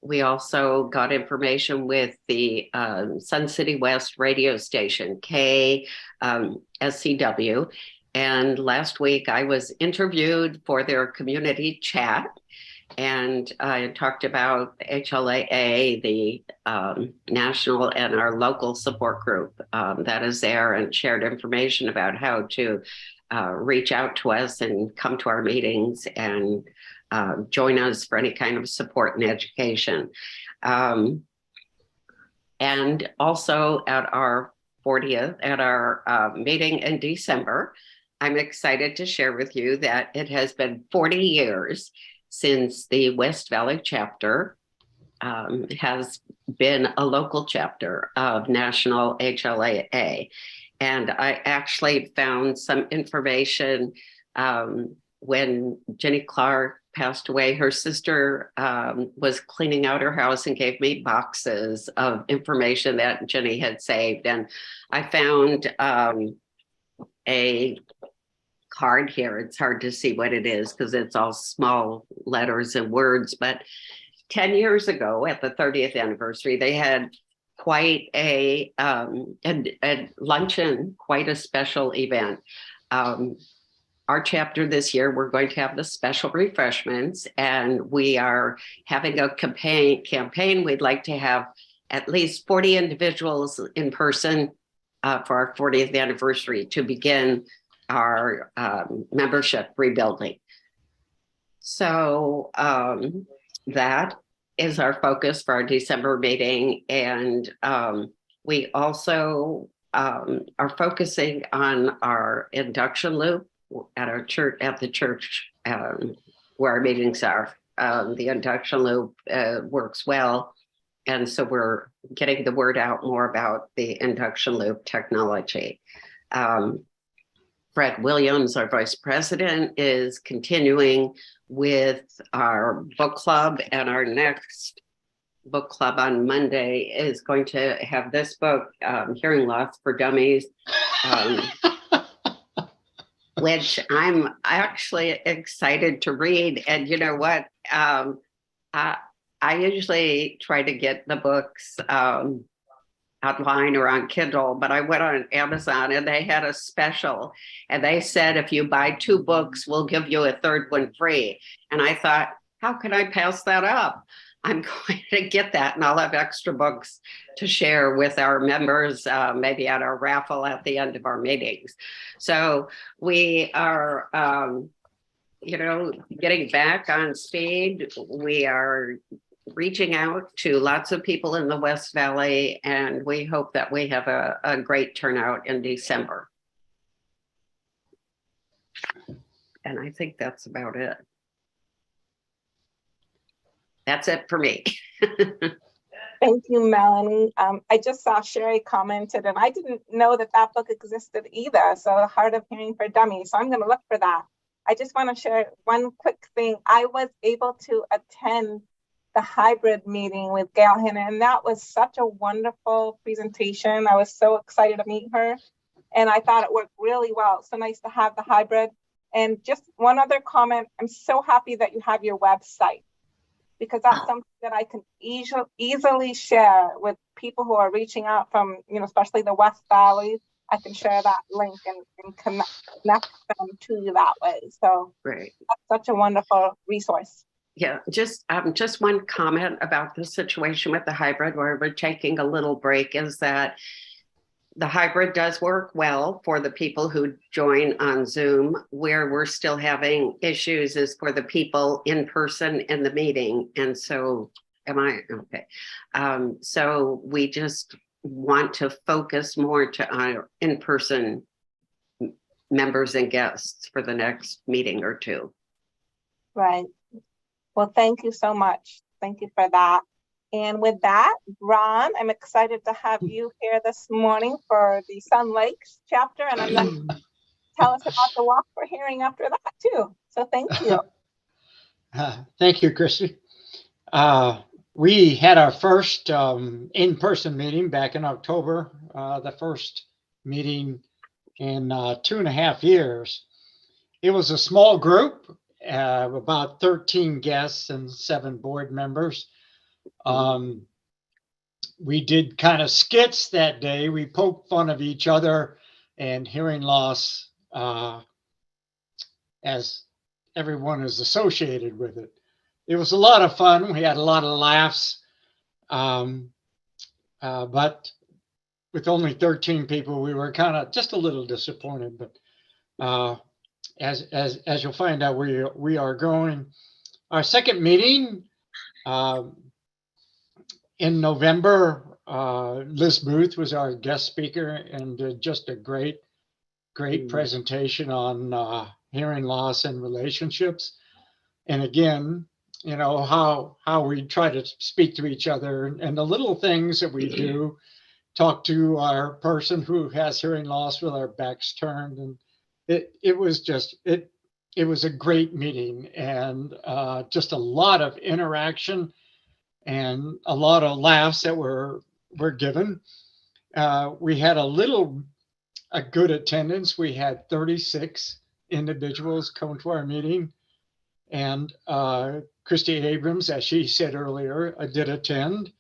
we also got information with the Sun City West radio station, KSCW. And last week I was interviewed for their community chat. And I talked about HLAA, the national and our local support group that is there, and shared information about how to reach out to us and come to our meetings and join us for any kind of support and education. And also at our 40th, at our meeting in December, I'm excited to share with you that it has been 40 years since the West Valley chapter has been a local chapter of National HLAA. And I actually found some information when Jenny Clark passed away. Her sister was cleaning out her house and gave me boxes of information that Jenny had saved. And I found a card here. It's hard to see what it is because it's all small letters and words. But 10 years ago, at the 30th anniversary, they had quite a luncheon, quite a special event. Our chapter this year, we're going to have the special refreshments, and we are having a campaign. We'd like to have at least 40 individuals in person for our 40th anniversary to begin our membership rebuilding. So that is our focus for our December meeting. And we also are focusing on our induction loop at our church, at the church where our meetings are. The induction loop works well. And so we're getting the word out more about the induction loop technology. Fred Williams, our vice president, is continuing with our book club, and our next book club on Monday is going to have this book, Hearing Loss for Dummies, which I'm actually excited to read. And you know what? I usually try to get the books online or on Kindle, but I went on Amazon and they had a special, and they said, if you buy 2 books, we'll give you a 3rd one free. And I thought, how can I pass that up? I'm going to get that, and I'll have extra books to share with our members, maybe at our raffle at the end of our meetings. So we are, getting back on speed. We are reaching out to lots of people in the West Valley, and we hope that we have a great turnout in December. And I think that's about it. That's it for me. Thank you, Melanie. I just saw Sherry commented, and I didn't know that that book existed either. So The Heart of Hearing for Dummies. So I'm going to look for that. I just want to share one quick thing. I was able to attend the hybrid meeting with Gail Hanna, and that was such a wonderful presentation. I was so excited to meet her, and I thought it worked really well. It's so nice to have the hybrid. And just one other comment, I'm so happy that you have your website, because that's something that I can easily share with people who are reaching out from, especially the West Valley. I can share that link and connect them to you that way. So Great. That's such a wonderful resource. Yeah, just one comment about the situation with the hybrid where we're taking a little break is that the hybrid does work well for the people who join on Zoom. Where we're still having issues is for the people in person in the meeting. And so, okay. So we just want to focus more to our in-person members and guests for the next meeting or 2. Right. Well, thank you so much. Thank you for that. And with that, Ron, I'm excited to have you here this morning for the Sun Lakes chapter. And I'm going to tell us about the Walk for Hearing after that too. So thank you. Thank you, Christy. We had our first in-person meeting back in October, the first meeting in 2.5 years. It was a small group, about 13 guests and 7 board members. We did kind of skits that day. We poked fun of each other and hearing loss, as everyone is associated with it. It was a lot of fun. We had a lot of laughs, but with only 13 people, we were kind of just a little disappointed. But as you'll find out, we are going. Our second meeting in November, Liz Booth was our guest speaker and did just a great presentation on hearing loss and relationships. And again, how we try to speak to each other and the little things that we do, talk to our person who has hearing loss with our backs turned. And it was a great meeting, and just a lot of interaction and a lot of laughs that were given. We had a good attendance. We had 36 individuals come to our meeting, and Christy Abrams, as she said earlier, did attend,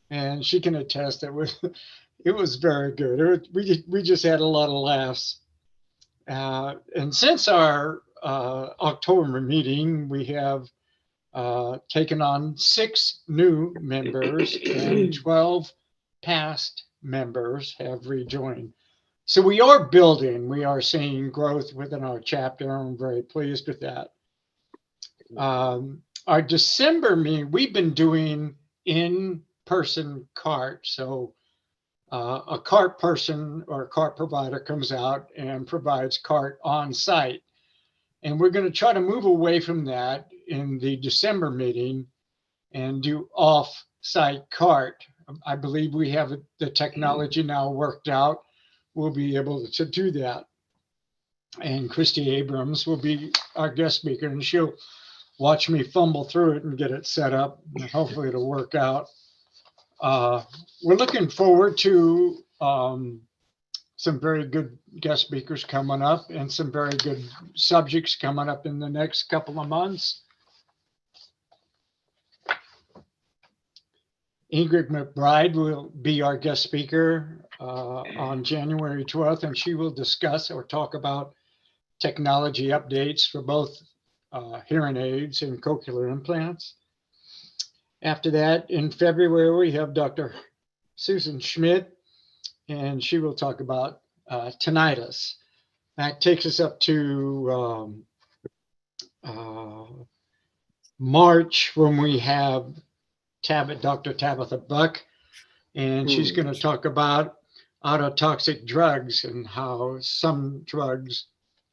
and she can attest that it was very good. We just had a lot of laughs. And since our October meeting, we have taken on 6 new members and 12 past members have rejoined. So we are building, we are seeing growth within our chapter. I'm very pleased with that. Our December meeting, we've been doing in-person CART. So a cart person or a cart provider comes out and provides cart on site. And we're going to try to move away from that in the December meeting and do off-site cart. I believe we have the technology now worked out. We'll be able to do that. And Christy Abrams will be our guest speaker, and she'll watch me fumble through it and get it set up. And hopefully it'll work out. We're looking forward to some very good guest speakers coming up and some very good subjects coming up in the next couple of months. Ingrid McBride will be our guest speaker on January 12th, and she will discuss or talk about technology updates for both hearing aids and cochlear implants. After that, in February, we have Dr. Susan Schmidt, and she will talk about tinnitus. That takes us up to March, when we have Dr. Tabitha Buck, and she's going to talk about autotoxic drugs and how some drugs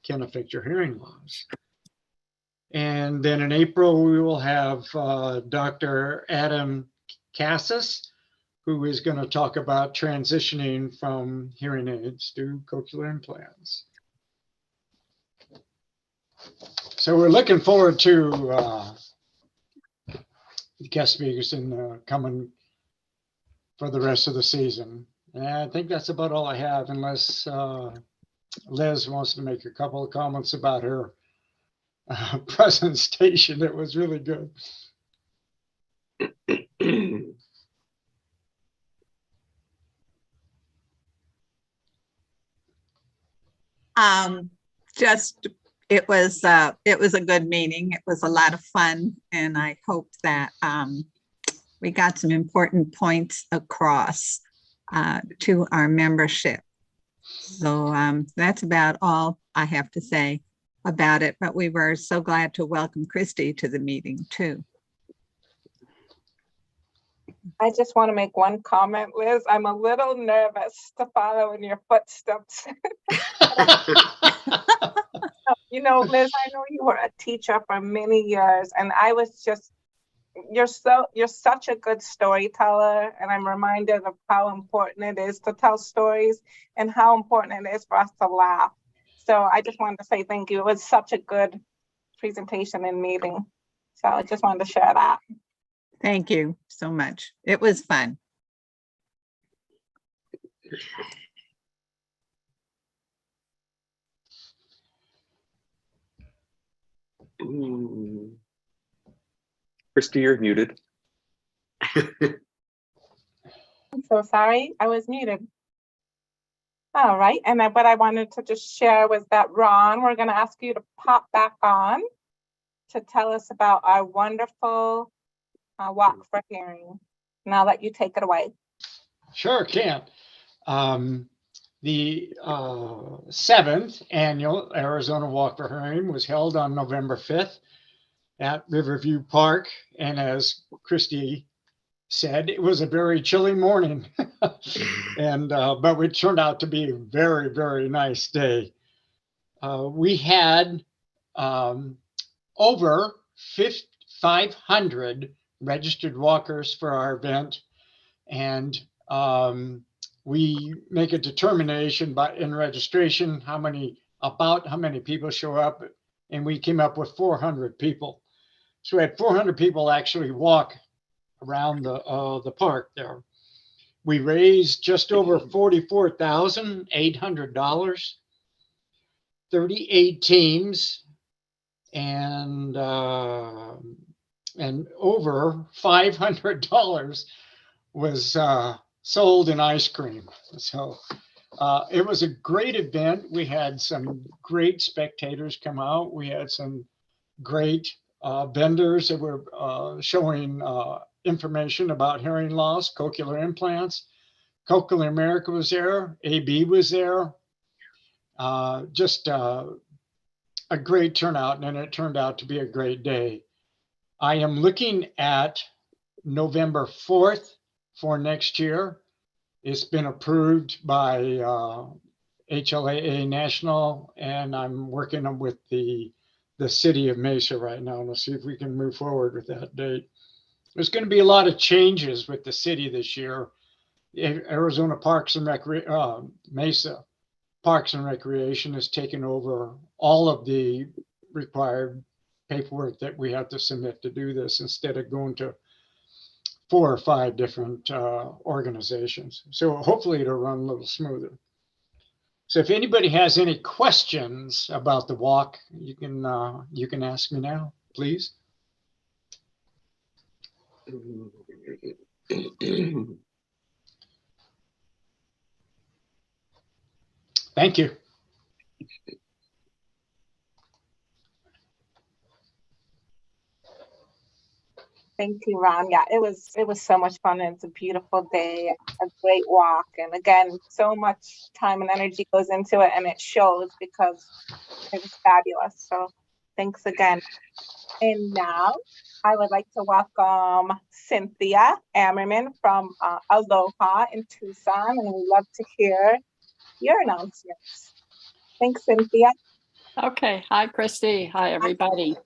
can affect your hearing loss. And then in April, we will have Dr. Adam Cassis, who is going to talk about transitioning from hearing aids to cochlear implants. So we're looking forward to guest speakers in coming for the rest of the season. And I think that's about all I have, unless Liz wants to make a couple of comments about her presentation. It was really good. It was a good meeting. It was a lot of fun, and I hope that we got some important points across to our membership. So that's about all I have to say about it, but we were so glad to welcome Christy to the meeting too. I just want to make one comment, Liz. I'm a little nervous to follow in your footsteps. You know, Liz, I know you were a teacher for many years, and I was just, you're such a good storyteller, and I'm reminded of how important it is to tell stories and how important it is for us to laugh. So I just wanted to say thank you. It was such a good presentation and meeting. So I just wanted to share that. Thank you so much. It was fun. Christy, you're muted. I'm so sorry, I was muted. All right, and what I wanted to just share was that, Ron, we're going to ask you to pop back on to tell us about our wonderful Walk for Hearing. And I'll let you take it away. Sure can. The 7th annual Arizona Walk for Hearing was held on November 5th at Riverview Park. And as Christy said, it was a very chilly morning, and but it turned out to be a very, very nice day. We had over 500 registered walkers for our event, and we make a determination in registration how many people show up, and we came up with 400 people. So we had 400 people actually walk around the park there. We raised just over $44,800, 38 teams, and over $500 was sold in ice cream. So it was a great event. We had some great spectators come out. We had some great vendors that were showing information about hearing loss, cochlear implants. Cochlear America was there. AB was there. Just a great turnout, and it turned out to be a great day. I am looking at November 4th for next year. It's been approved by HLAA National, and I'm working with the city of Mesa right now to see if we can move forward with that date. There's going to be a lot of changes with the city this year. Arizona Parks and Mesa Parks and Recreation has taken over all of the required paperwork that we have to submit to do this, instead of going to 4 or 5 different organizations. So hopefully it'll run a little smoother. So if anybody has any questions about the walk, you can ask me now, please. Thank you. Thank you, Ron. Yeah, it was so much fun, and it's a beautiful day, a great walk. And again, so much time and energy goes into it, and it shows because it was fabulous. So thanks again. And now I would like to welcome Cynthia Ammerman from Aloha in Tucson, and we'd love to hear your announcements. Thanks, Cynthia. Okay. Hi, Christy. Hi, everybody.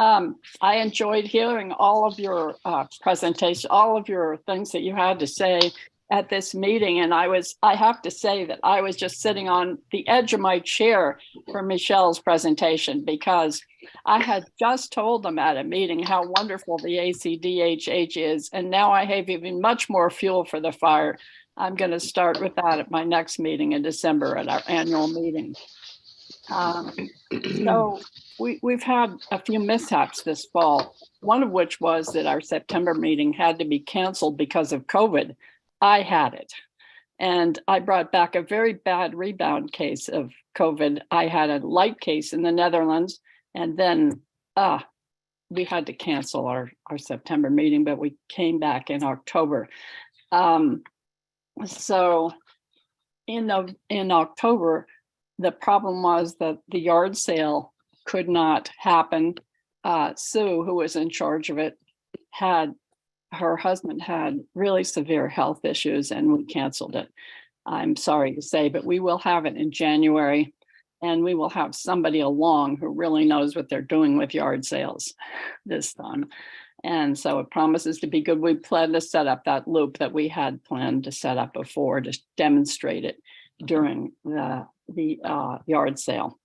I enjoyed hearing all of your presentation, all of your things that you had to say at this meeting. And I have to say that I was just sitting on the edge of my chair for Michelle's presentation, because I had just told them at a meeting how wonderful the ACDHH is. And now I have even much more fuel for the fire. I'm going to start with that at my next meeting in December, at our annual meeting. So we've had a few mishaps this fall, one of which was that our September meeting had to be canceled because of COVID. I had it, and I brought back a very bad rebound case of COVID. I had a light case in the Netherlands, and then we had to cancel our September meeting, but we came back in October. So in October, the problem was that the yard sale could not happen. Sue, who was in charge of it, her husband had really severe health issues, and we canceled it. I'm sorry to say, but we will have it in January, and we will have somebody along who really knows what they're doing with yard sales this time. And so it promises to be good. We plan to set up that loop that we had planned to set up before to demonstrate it during the yard sale.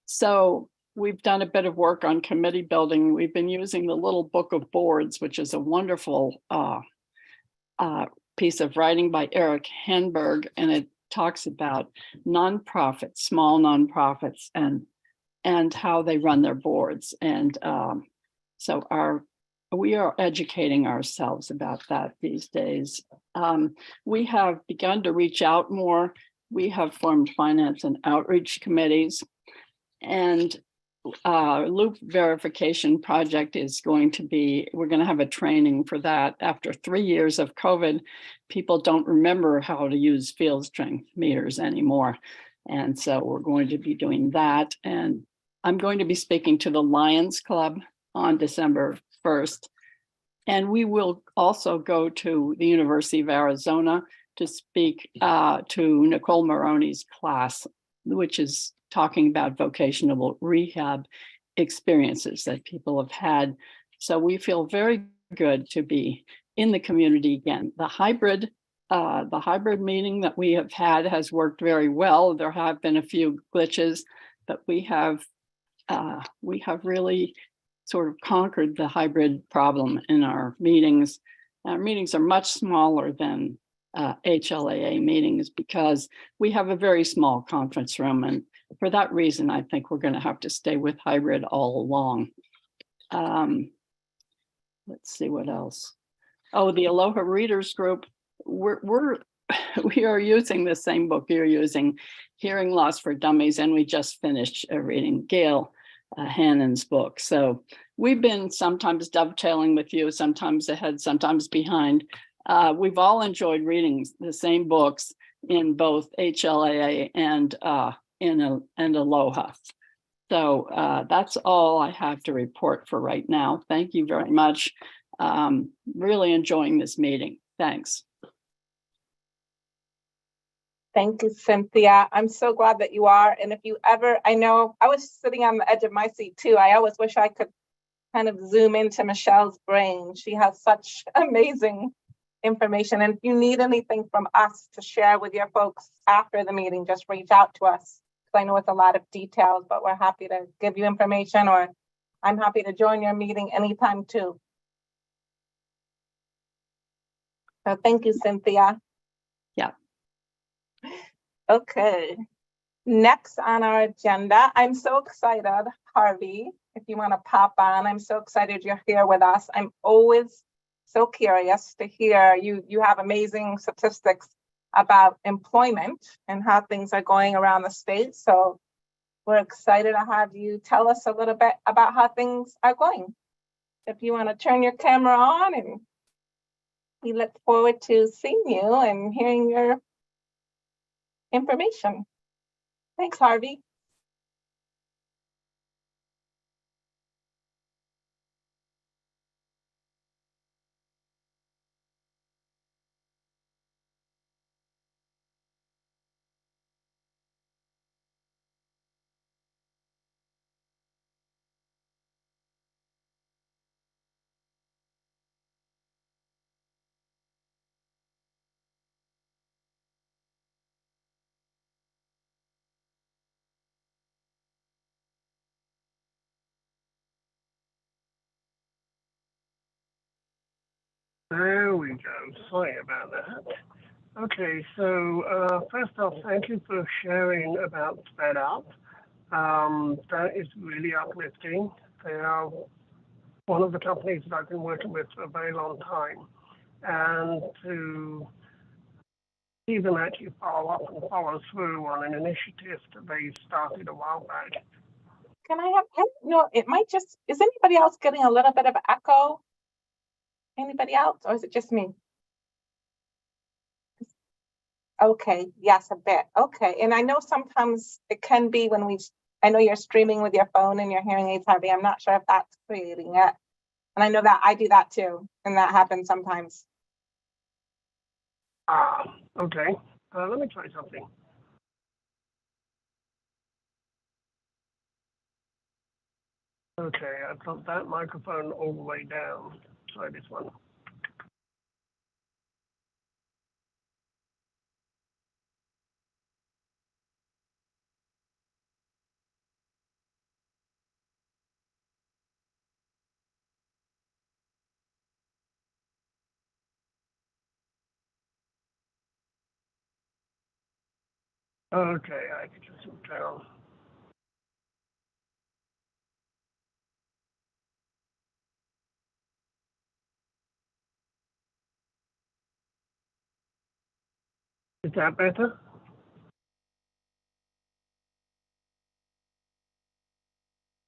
So we've done a bit of work on committee building. We've been using the little book of boards, which is a wonderful piece of writing by Eric Henberg, and it talks about nonprofits, small nonprofits, and how they run their boards. And so we are educating ourselves about that these days. We have begun to reach out more. We have formed finance and outreach committees, and loop verification project is going to be, we're going to have a training for that. After 3 years of COVID, people don't remember how to use field strength meters anymore. And so we're going to be doing that. And I'm going to be speaking to the Lions Club on December 1st. And we will also go to the University of Arizona to speak to Nicole Maroney's class, which is talking about vocational rehab experiences that people have had. So we feel very good to be in the community again. The hybrid meeting that we have had has worked very well. There have been a few glitches, but we have really sort of conquered the hybrid problem in our meetings. Our meetings are much smaller than HLAA meetings because we have a very small conference room, and for that reason, I think we're going to have to stay with hybrid all along. Let's see what else. Oh, the Aloha Readers Group. We are using the same book you're using, Hearing Loss for Dummies, and we just finished reading Gail Hannon's book. So we've been sometimes dovetailing with you, sometimes ahead, sometimes behind. We've all enjoyed reading the same books in both HLAA and Aloha. So that's all I have to report for right now. Thank you very much. Really enjoying this meeting. Thanks. Thank you, Cynthia. I'm so glad that you are. And if you ever, I know I was sitting on the edge of my seat too. I always wish I could kind of zoom into Michelle's brain. She has such amazing information. And if you need anything from us to share with your folks after the meeting, just reach out to us. Because I know it's a lot of details, but we're happy to give you information, or I'm happy to join your meeting anytime too. So thank you, Cynthia. Yeah. Okay. Next on our agenda, I'm so excited, Harvey, if you want to pop on. I'm so excited you're here with us. I'm always so curious to hear you have amazing statistics about employment and how things are going around the state. So we're excited to have you tell us a little bit about how things are going. If you want to turn your camera on, and we look forward to seeing you and hearing your information. Thanks, Harvey. There we go. Sorry about that. Okay, so first off, thank you for sharing about Sped Up. That is really uplifting. They are one of the companies that I've been working with for a very long time. And to see them actually follow up and follow through on an initiative that they started a while back. Can I have, no, it might just, is anybody else getting a little bit of echo? Anybody else, or is it just me? Okay, yes, a bit. Okay, and I know sometimes it can be when I know you're streaming with your phone and your hearing aids, Harvey. I'm not sure if that's creating it. And I know that I do that too, and that happens sometimes. Okay. Let me try something. Okay, I've got that microphone all the way down. Try this one. Okay, I can just move down. Is that better?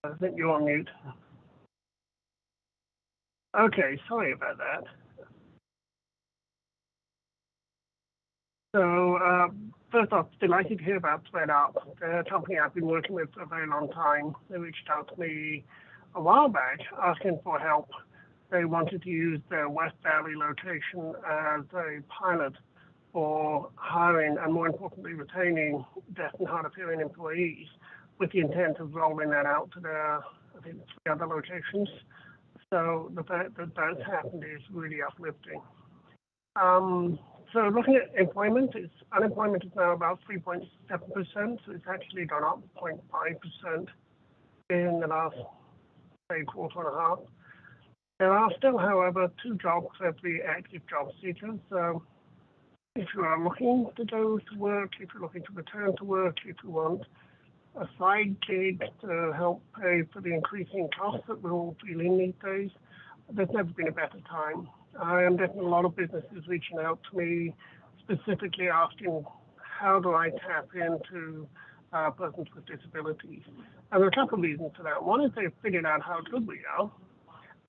I think you're on mute. Okay, sorry about that. So first off, delighted to hear about Thread Up. They're a company I've been working with for a very long time. They reached out to me a while back asking for help. They wanted to use their West Valley location as a pilot for hiring and, more importantly, retaining deaf and hard of hearing employees, with the intent of rolling that out to their, I think, 3 other locations. So the fact that that's happened is really uplifting. So looking at employment, unemployment is now about 3.7%, so it's actually gone up 0.5% in the last, say, quarter and a half. There are still, however, 2 jobs for every active job seeker. So if you are looking to go to work, if you're looking to return to work, if you want a side gig to help pay for the increasing costs that we're all feeling these days, there's never been a better time. I am getting a lot of businesses reaching out to me, specifically asking, how do I tap into persons with disabilities? And there are a couple of reasons for that. One is they've figured out how good we are.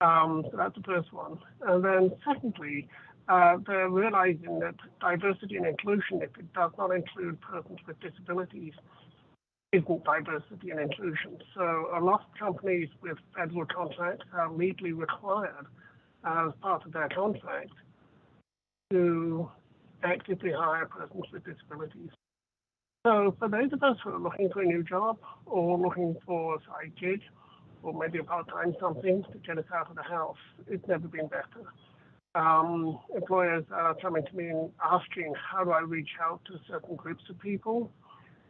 So that's the first one. And then secondly, they're realizing that diversity and inclusion, if it does not include persons with disabilities, isn't diversity and inclusion. So a lot of companies with federal contracts are legally required as part of their contract to actively hire persons with disabilities. So for those of us who are looking for a new job or looking for a side gig or maybe a part-time something to get us out of the house, it's never been better. Employers are coming to me and asking, how do I reach out to certain groups of people?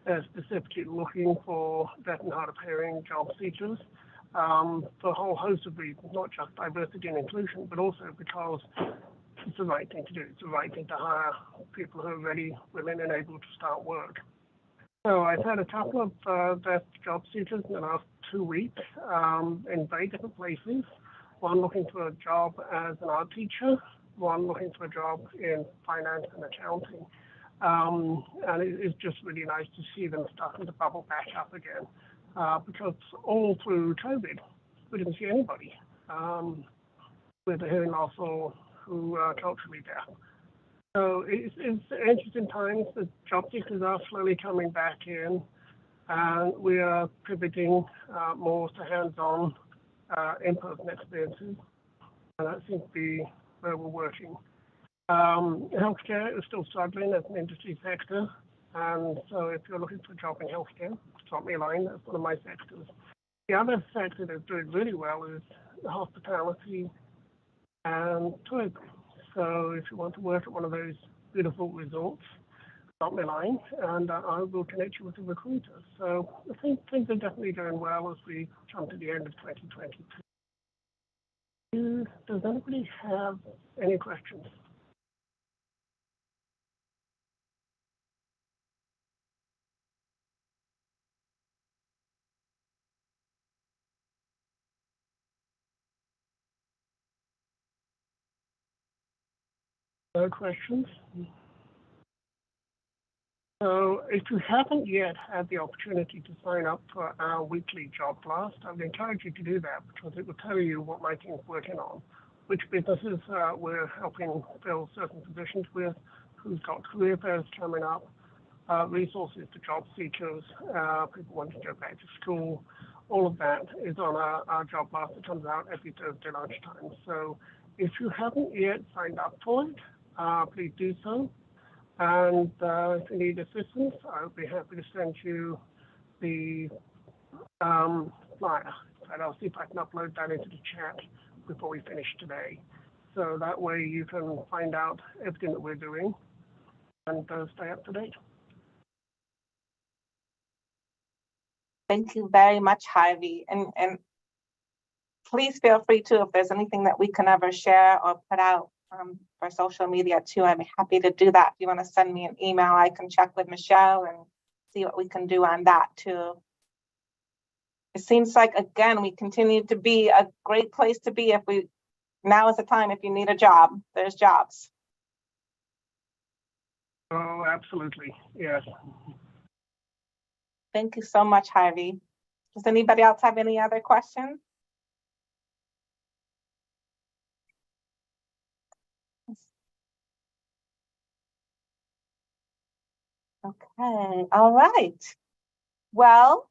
They're specifically looking for deaf and hard of hearing job seekers for a whole host of reasons, not just diversity and inclusion, but also because it's the right thing to do. It's the right thing to hire people who are ready, willing, and able to start work. So I've had a couple of deaf job seekers in the last 2 weeks in very different places. One looking for a job as an art teacher, one looking for a job in finance and accounting. And it's just really nice to see them starting to bubble back up again because all through COVID, we didn't see anybody with a hearing loss or who are culturally deaf. So it's interesting times. The job seekers are slowly coming back in, and we are pivoting more to hands-on in-person experiences, and that seems to be where we're working. Healthcare is still struggling as an industry sector, and so if you're looking for a job in healthcare, drop me a line. That's one of my sectors. The other sector that's doing really well is hospitality and tourism. So if you want to work at one of those beautiful resorts, drop me a line, and I will connect you with a recruiter. So I think things are definitely going well as we come to the end of 2022. Does anybody have any questions? No questions? So if you haven't yet had the opportunity to sign up for our weekly job blast, I would encourage you to do that because it will tell you what my team's working on, which businesses we're helping fill certain positions with, who's got career fairs coming up, resources to job seekers, people wanting to go back to school. All of that is on our job blast that comes out every Thursday lunchtime. So if you haven't yet signed up for it, please do so. And if you need assistance, I'll be happy to send you the flyer. And I'll see if I can upload that into the chat before we finish today. So that way you can find out everything that we're doing and stay up to date. Thank you very much, Harvey. And please feel free to, if there's anything that we can ever share or put out for social media too, I'd be happy to do that. If you want to send me an email, I can check with Michelle and see what we can do on that too. It seems like, again, we continue to be a great place to be. Now is the time, if you need a job, there's jobs. Oh, absolutely, yes. Thank you so much, Harvey. Does anybody else have any other questions? Okay, all right. Well,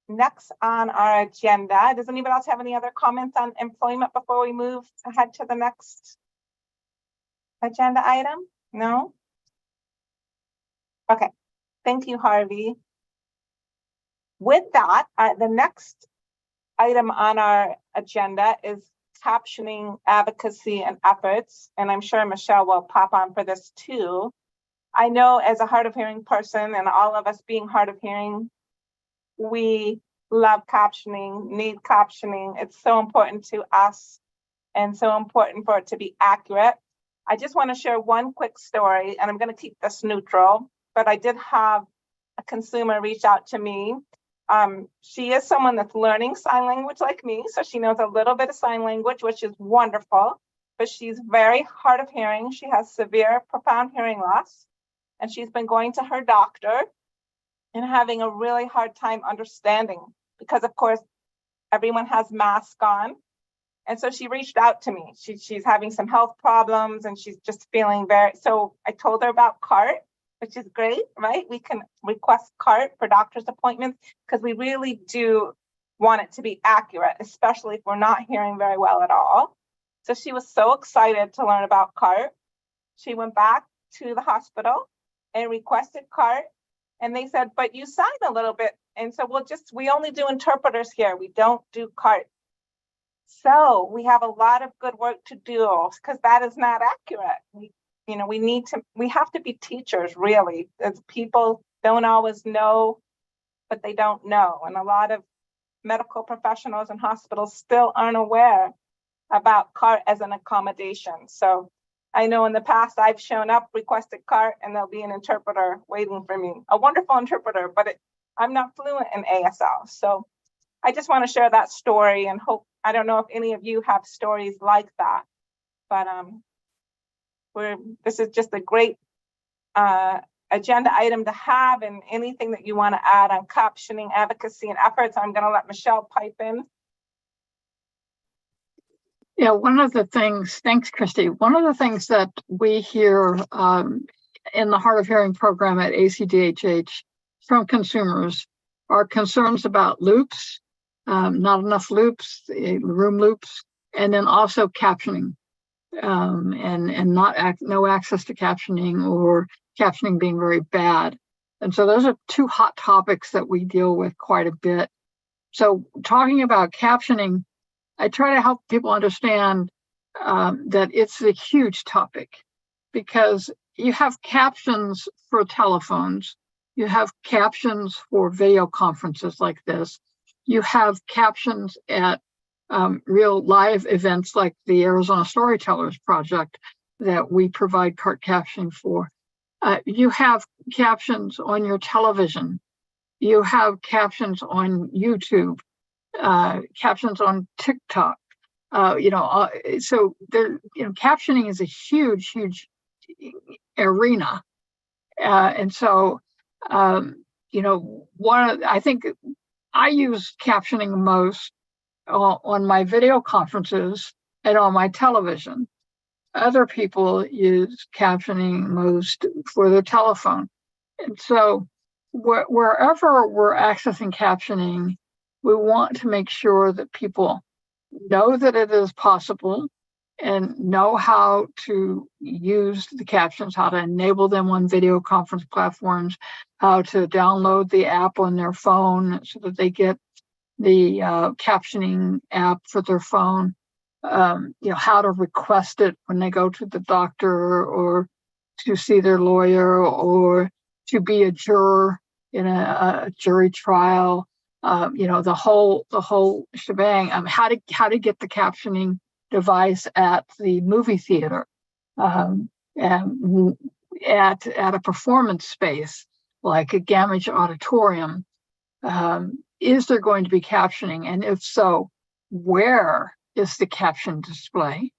next on our agenda, does anybody else have any other comments on employment before we move ahead to the next agenda item? No? Okay, thank you, Harvey. With that, the next item on our agenda is captioning advocacy and efforts, and I'm sure Michelle will pop on for this too. I know as a hard of hearing person, and all of us being hard of hearing, we love captioning, need captioning. It's so important to us and so important for it to be accurate. I just want to share one quick story, and I'm going to keep this neutral, but I did have a consumer reach out to me. She is someone that's learning sign language like me, so she knows a little bit of sign language, which is wonderful, but she's very hard of hearing. She has severe, profound hearing loss, and she's been going to her doctor and having a really hard time understanding because, of course, everyone has masks on. And so she reached out to me. She's having some health problems and she's just feeling so I told her about CART, which is great, right? We can request CART for doctor's appointments because we really do want it to be accurate, especially if we're not hearing very well at all. So she was so excited to learn about CART. She went back to the hospital and requested CART, And they said, but you sign a little bit. And so we only do interpreters here. We don't do CART. So we have a lot of good work to do because that is not accurate. We have to be teachers, really, as people don't always know, but they don't know. And a lot of medical professionals and hospitals still aren't aware about CART as an accommodation. So I know in the past I've shown up, requested CART, and there'll be an interpreter waiting for me, a wonderful interpreter, but I'm not fluent in ASL. So I just want to share that story and hope, I don't know if any of you have stories like that, but this is just a great agenda item to have, and anything that you want to add on captioning, advocacy, and efforts, I'm going to let Michelle pipe in. Yeah, one of the things, thanks, Christy. One of the things that we hear in the Hard of Hearing program at ACDHH from consumers are concerns about loops, not enough loops, room loops, and then also captioning, and no access to captioning, or captioning being very bad. And so those are two hot topics that we deal with quite a bit. So talking about captioning, I try to help people understand that it's a huge topic, because you have captions for telephones, you have captions for video conferences like this, you have captions at real live events like the Arizona Storytellers Project that we provide CART captioning for. You have captions on your television, you have captions on YouTube, captions on TikTok, so there, captioning is a huge arena, and so I think I use captioning most on my video conferences and on my television. Other people use captioning most for their telephone, and so wherever we're accessing captioning, we want to make sure that people know that it is possible and know how to use the captions, how to enable them on video conference platforms, how to download the app on their phone so that they get the captioning app for their phone, how to request it when they go to the doctor or to see their lawyer or to be a juror in a jury trial. The whole shebang. How to get the captioning device at the movie theater, and at a performance space like a Gamage Auditorium. Is there going to be captioning, and if so, where is the caption display?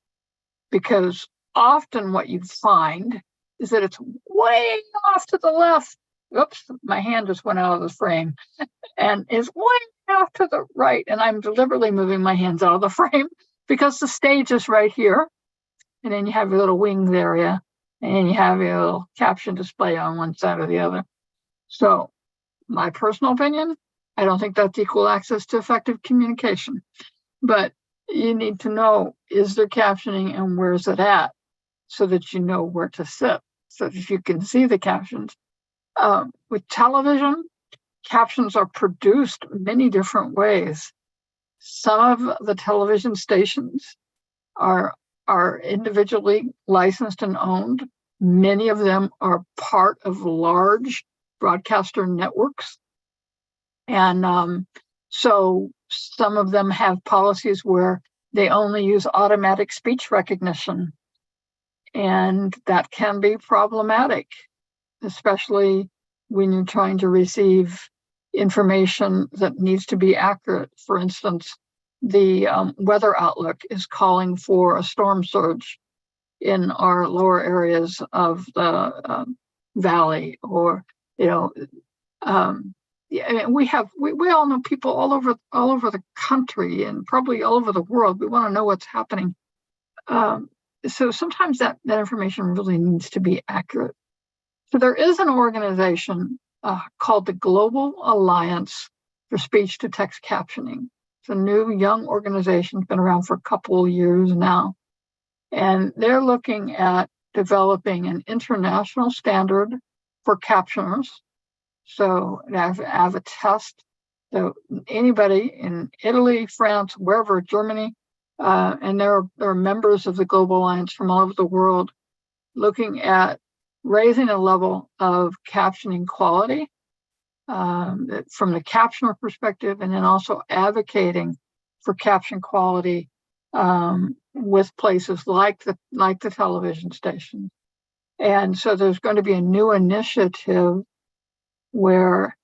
Because often what you find is that it's way off to the left. Oops, my hand just went out of the frame. And is way off to the right. And I'm deliberately moving my hands out of the frame because the stage is right here. And then you have your little wings area, and you have your little caption display on one side or the other. So my personal opinion, I don't think that's equal access to effective communication. But you need to know, is there captioning and where's it at, so that you know where to sit, so that you can see the captions. With television, captions are produced many different ways. Some of the television stations are individually licensed and owned. Many of them are part of large broadcaster networks. And so some of them have policies where they only use automatic speech recognition. And that can be problematic, especially when you're trying to receive information that needs to be accurate. For instance, the weather outlook is calling for a storm surge in our lower areas of the valley, or we all know people all over the country and probably all over the world. We want to know what's happening. So sometimes that information really needs to be accurate. So there is an organization called the Global Alliance for Speech to Text Captioning. It's a new young organization, it's been around for a couple of years now. And they're looking at developing an international standard for captioners So I have a test. So anybody in Italy, France, wherever, Germany, and there are members of the Global Alliance from all over the world looking at raising a level of captioning quality from the captioner perspective, and then also advocating for caption quality with places like the television station. And so there's going to be a new initiative where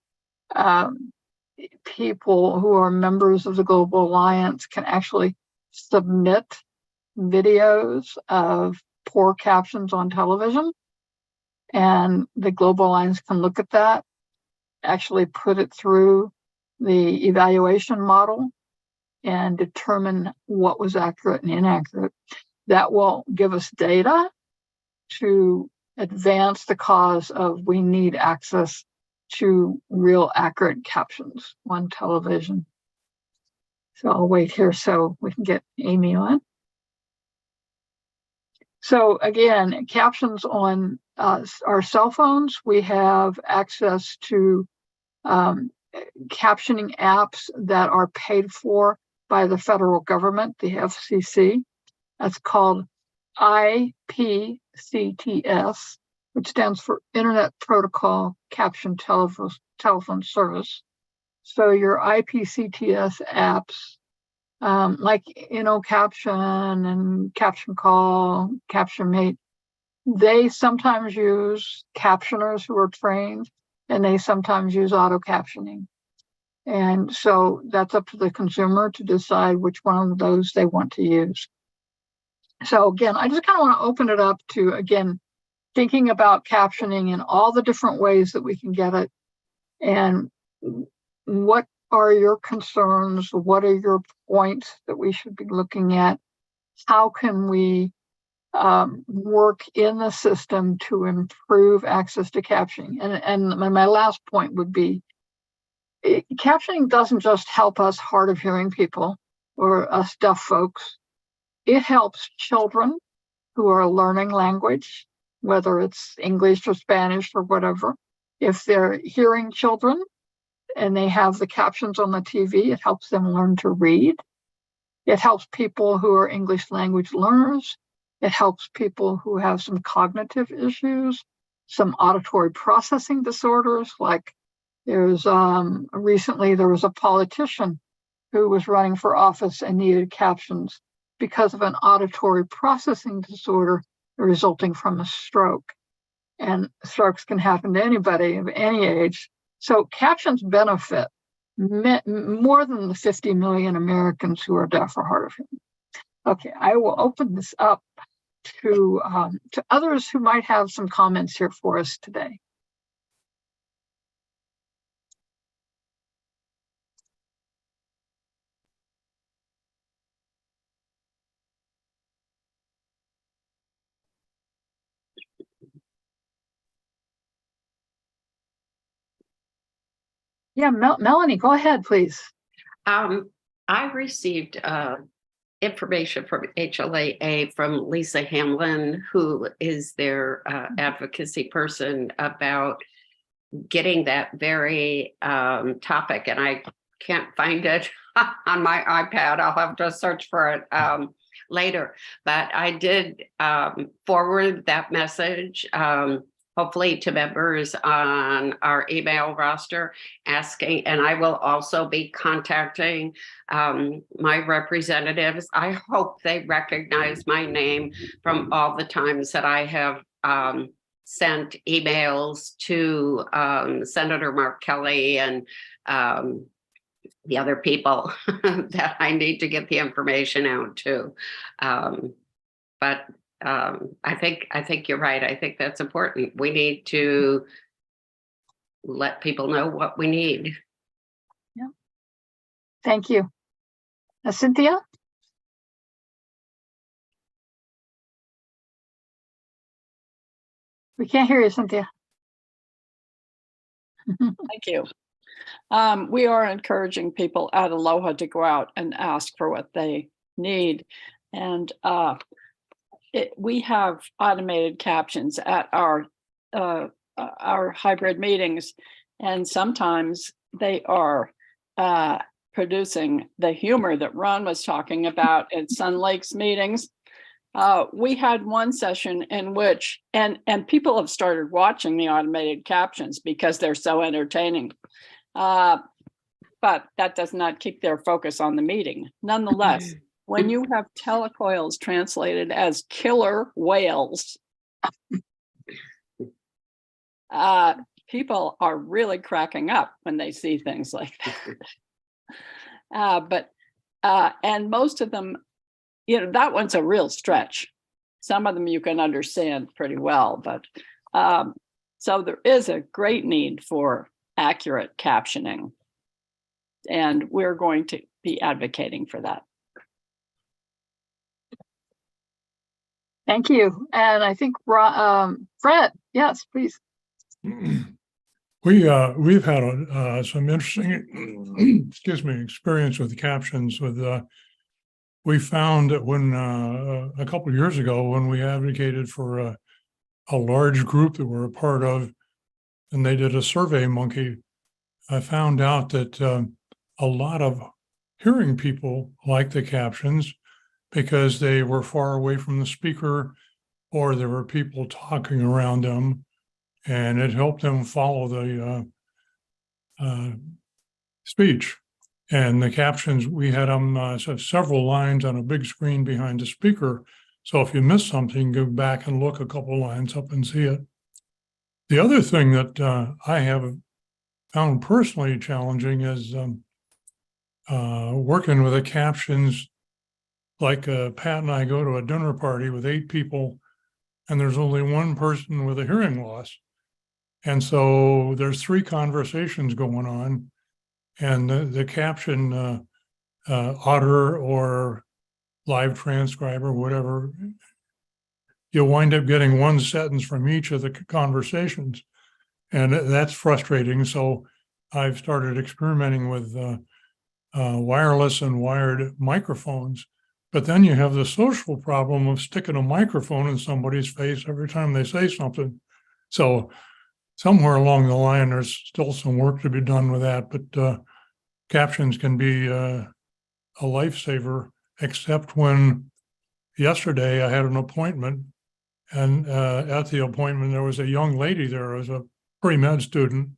people who are members of the Global Alliance can actually submit videos of poor captions on television. And the Global Alliance can look at that, actually put it through the evaluation model and determine what was accurate and inaccurate. That will give us data to advance the cause of we need access to real accurate captions on television. So I'll wait here so we can get Amy on. So again, captions on our cell phones, we have access to captioning apps that are paid for by the federal government, the FCC. That's called IPCTS, which stands for Internet Protocol Caption Telephone Service. So your IPCTS apps, like Caption and Caption Call, Caption Mate, they sometimes use captioners who are trained, and they sometimes use auto captioning. And so that's up to the consumer to decide which one of those they want to use. So again, I just kind of want to open it up to, again, thinking about captioning in all the different ways that we can get it. And what are your concerns? What are your points that we should be looking at? How can we work in the system to improve access to captioning? And my last point would be, captioning doesn't just help us hard of hearing people or us deaf folks. It helps children who are learning language, whether it's English or Spanish or whatever. If they're hearing children and they have the captions on the TV, it helps them learn to read. It helps people who are English language learners. It helps people who have some cognitive issues, some auditory processing disorders. Like recently there was a politician who was running for office and needed captions because of an auditory processing disorder resulting from a stroke. And strokes can happen to anybody of any age. So captions benefit more than the 50 million Americans who are deaf or hard of hearing. Okay, I will open this up to others who might have some comments here for us today. Yeah, Melanie, go ahead, please. I received information from HLAA from Lisa Hamlin, who is their advocacy person, about getting that very topic, and I can't find it on my iPad. I'll have to search for it later, but I did forward that message, hopefully to members on our email roster, asking, and I will also be contacting my representatives. I hope they recognize my name from all the times that I have sent emails to Senator Mark Kelly and the other people that I need to get the information out to. But I think you're right. I think that's important. We need to let people know what we need. Yeah. Thank you. Cynthia? We can't hear you, Cynthia. Thank you. We are encouraging people at Aloha to go out and ask for what they need. And we have automated captions at our hybrid meetings. And sometimes they are producing the humor that Ron was talking about at Sun Lake's meetings. We had one session in which, and people have started watching the automated captions because they're so entertaining. But that does not keep their focus on the meeting. Nonetheless, when you have telecoils translated as killer whales, people are really cracking up when they see things like that. And most of them, that one's a real stretch. Some of them you can understand pretty well, but so there is a great need for accurate captioning. And we're going to be advocating for that. Thank you. And I think Fred, yes, please. We've had some interesting, excuse me, experience with captions. We found that when a couple of years ago, when we advocated for a large group that we're a part of, and they did a survey monkey, I found out that a lot of hearing people like the captions because they were far away from the speaker, or there were people talking around them, and it helped them follow the speech. And the captions, we had them several lines on a big screen behind the speaker. So if you miss something, go back and look a couple lines up and see it. The other thing that I have found personally challenging is working with the captions. Like Pat and I go to a dinner party with 8 people, and there's only one person with a hearing loss. And so there's 3 conversations going on, and the caption auditor or live transcriber, whatever, you'll wind up getting one sentence from each of the conversations. And that's frustrating. So I've started experimenting with wireless and wired microphones. But then you have the social problem of sticking a microphone in somebody's face every time they say something. So somewhere along the line, there's still some work to be done with that. But captions can be a lifesaver, except when yesterday I had an appointment, and at the appointment, there was a young lady there as a pre-med student,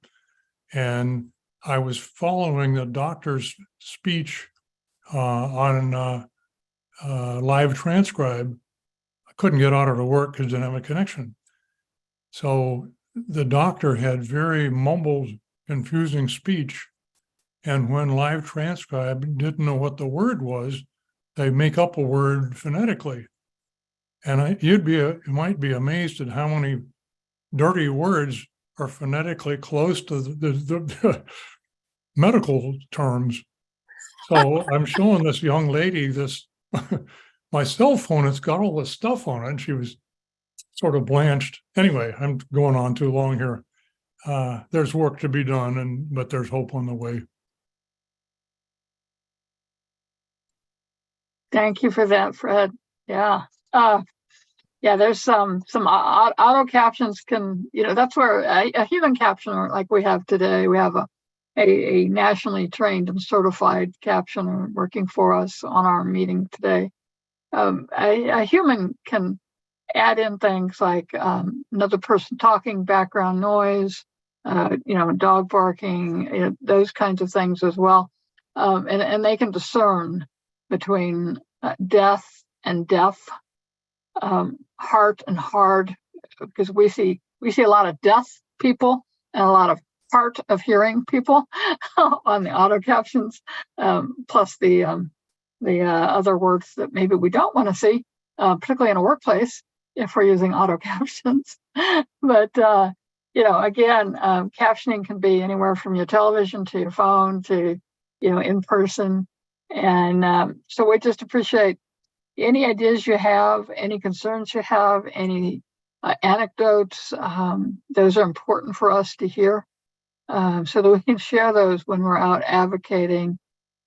and I was following the doctor's speech on live transcribe. I couldn't get out of the work because I didn't have a connection. So the doctor had very mumbled, confusing speech. And when live transcribe didn't know what the word was, they make up a word phonetically. And you might be amazed at how many dirty words are phonetically close to the medical terms. So I'm showing this young lady this my cell phone, it's got all this stuff on it, and she was sort of blanched. Anyway, I'm going on too long here. There's work to be done, but there's hope on the way. Thank you for that, Fred. Yeah. There's some auto captions can, that's where a human captioner like we have today, we have a nationally trained and certified captioner working for us on our meeting today. A human can add in things like another person talking, background noise, dog barking, those kinds of things as well. And they can discern between death and deaf, heart and hard, because we see a lot of deaf people and a lot of hard of hearing people on the auto captions, plus the other words that maybe we don't want to see, particularly in a workplace if we're using auto captions. But again, captioning can be anywhere from your television to your phone to in person, and so we just appreciate any ideas you have, any concerns you have, any anecdotes. Those are important for us to hear, so that we can share those when we're out advocating.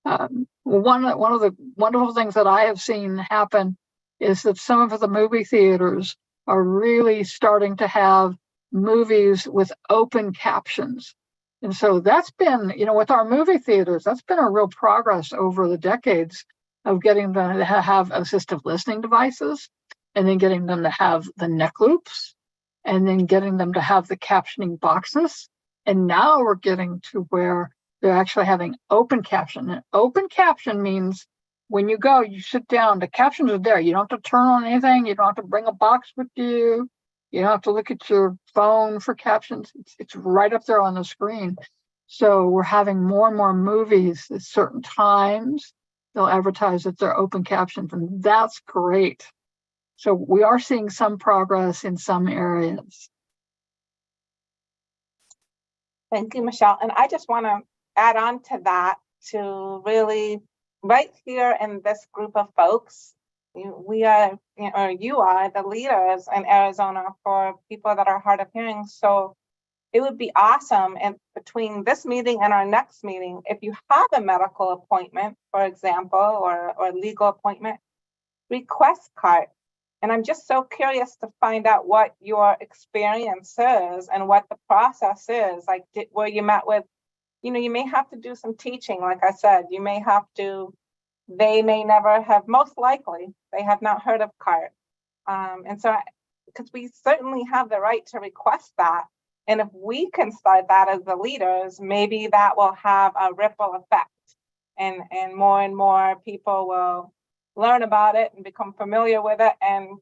One of the wonderful things that I have seen happen is that some of the movie theaters are really starting to have movies with open captions. And so that's been, with our movie theaters, that's been a real progress over the decades of getting them to have assistive listening devices, and then getting them to have the neck loops, and then getting them to have the captioning boxes. And now we're getting to where they're actually having open caption. And open caption means when you go, you sit down, the captions are there. You don't have to turn on anything. You don't have to bring a box with you. You don't have to look at your phone for captions. It's right up there on the screen. So we're having more and more movies at certain times. They'll advertise that they're open captions, and that's great. So we are seeing some progress in some areas. Thank you, Michelle. And I just want to add on to that, to really, right here in this group of folks, we are, or you are the leaders in Arizona for people that are hard of hearing. So it would be awesome, and between this meeting and our next meeting, if you have a medical appointment, for example, or legal appointment, request card. And I'm just so curious to find out what your experience is and what the process is. Like, where you met with, you may have to do some teaching. Like I said, you may have to, they may never have, most likely, they have not heard of CART. And so, because we certainly have the right to request that. And if we can start that as the leaders, maybe that will have a ripple effect, and more people will learn about it and become familiar with it, and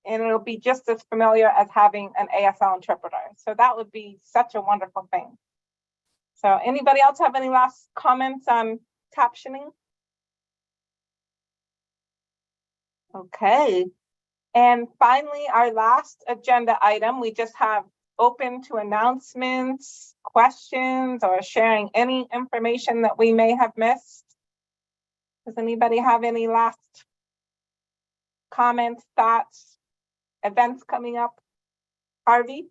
it'll be just as familiar as having an ASL interpreter. So that would be such a wonderful thing. So anybody else have any last comments on captioning? Okay. And finally, our last agenda item, we just have open to announcements, questions, or sharing any information that we may have missed. Does anybody have any last comments, thoughts, events coming up? Harvey?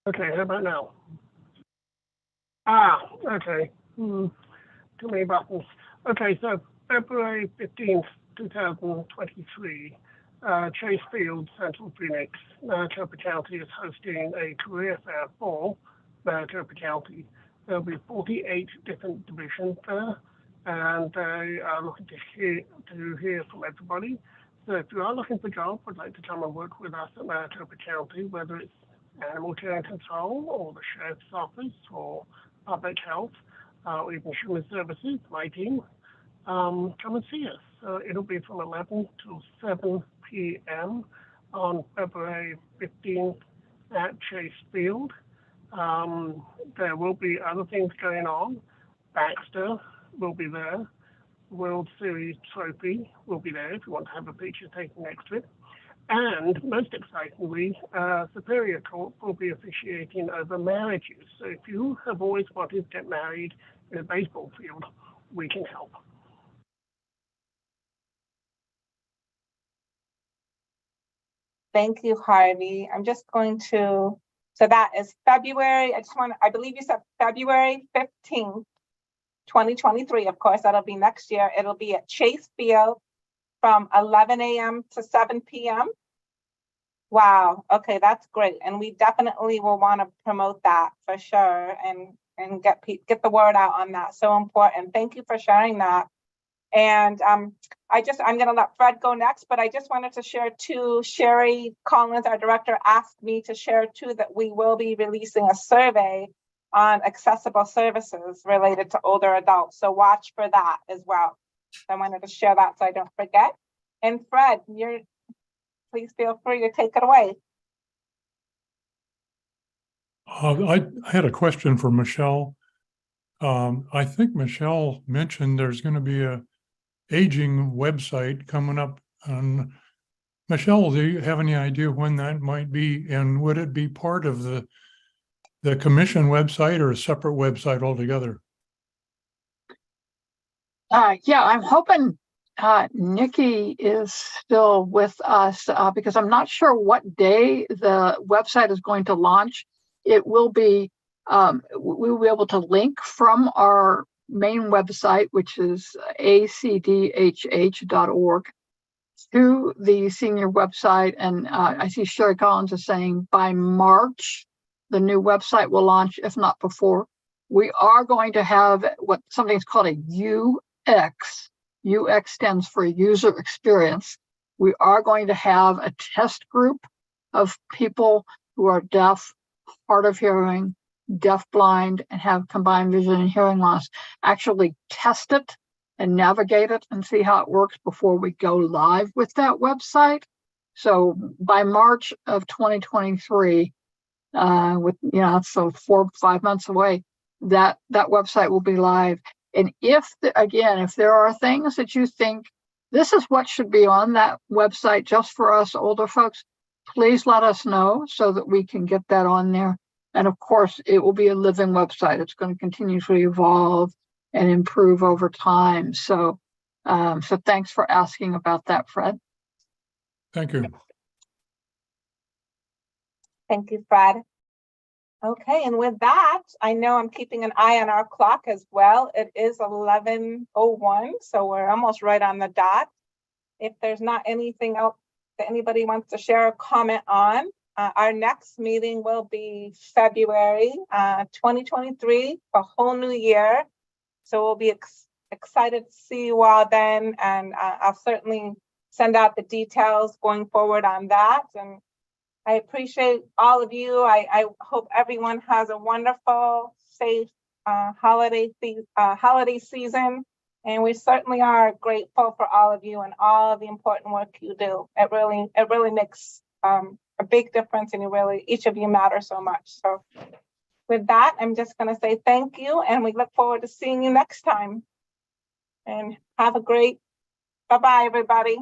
Okay, how about now? Okay. Too many buttons. Okay, so February 15th, 2023, Chase Field, Central Phoenix, Maricopa County is hosting a career fair for Maricopa County. There'll be 48 different divisions there, and they are looking to hear from everybody. So if you are looking for a job, would like to come and work with us at Maricopa County, whether it's animal care and control, or the sheriff's office, or public health, or even human services, my team, come and see us. It'll be from 11 to 7 p.m. on February 15th at Chase Field. There will be other things going on. Baxter will be there. World Series trophy will be there if you want to have a picture taken next to it. And most excitingly, Superior Court will be officiating over marriages. So if you have always wanted to get married in a baseball field, we can help. Thank you, Harvey. I'm just going to, so that is February, I believe you said February 15th, 2023. Of course, that'll be next year. It'll be at Chase Field from 11 a.m. to 7 p.m. Wow. Okay, that's great. And we definitely will want to promote that for sure, and get the word out on that. So important. Thank you for sharing that. And I'm going to let Fred go next, but I just wanted to share too, Sherry Collins, our director, asked me to share too that we will be releasing a survey on accessible services related to older adults. So watch for that as well. I wanted to share that so I don't forget. And Fred, please feel free to take it away. I had a question for Michelle. I think Michelle mentioned there's going to be a aging website coming up. Michelle, do you have any idea when that might be? And would it be part of the commission website or a separate website altogether? Yeah, I'm hoping Nikki is still with us because I'm not sure what day the website is going to launch. It will be, we will be able to link from our main website, which is acdhh.org, to the senior website. And I see Sherry Collins is saying by March, the new website will launch, if not before. We are going to have what something's called a UX. UX stands for user experience. We are going to have a test group of people who are deaf, hard of hearing, deaf blind, and have combined vision and hearing loss actually test it and navigate it and see how it works before we go live with that website. So by March of 2023, so 4 or 5 months away, that website will be live. And if there are things that you think this is what should be on that website just for us older folks, please let us know so that we can get that on there. And of course, it will be a living website. It's going to continue to evolve and improve over time. So thanks for asking about that, Fred. Thank you. Thank you, Fred. Okay, and with that, I know I'm keeping an eye on our clock as well. It is 11:01, so we're almost right on the dot. If there's not anything else that anybody wants to share or comment on, our next meeting will be February 2023, a whole new year. So we'll be excited to see you all then, and I'll certainly send out the details going forward on that. And I appreciate all of you. I hope everyone has a wonderful, safe holiday season. And we certainly are grateful for all of you and all the important work you do. It really makes a big difference, and each of you matter so much. So with that, I'm just going to say thank you, and we look forward to seeing you next time. And have a great, bye-bye, everybody.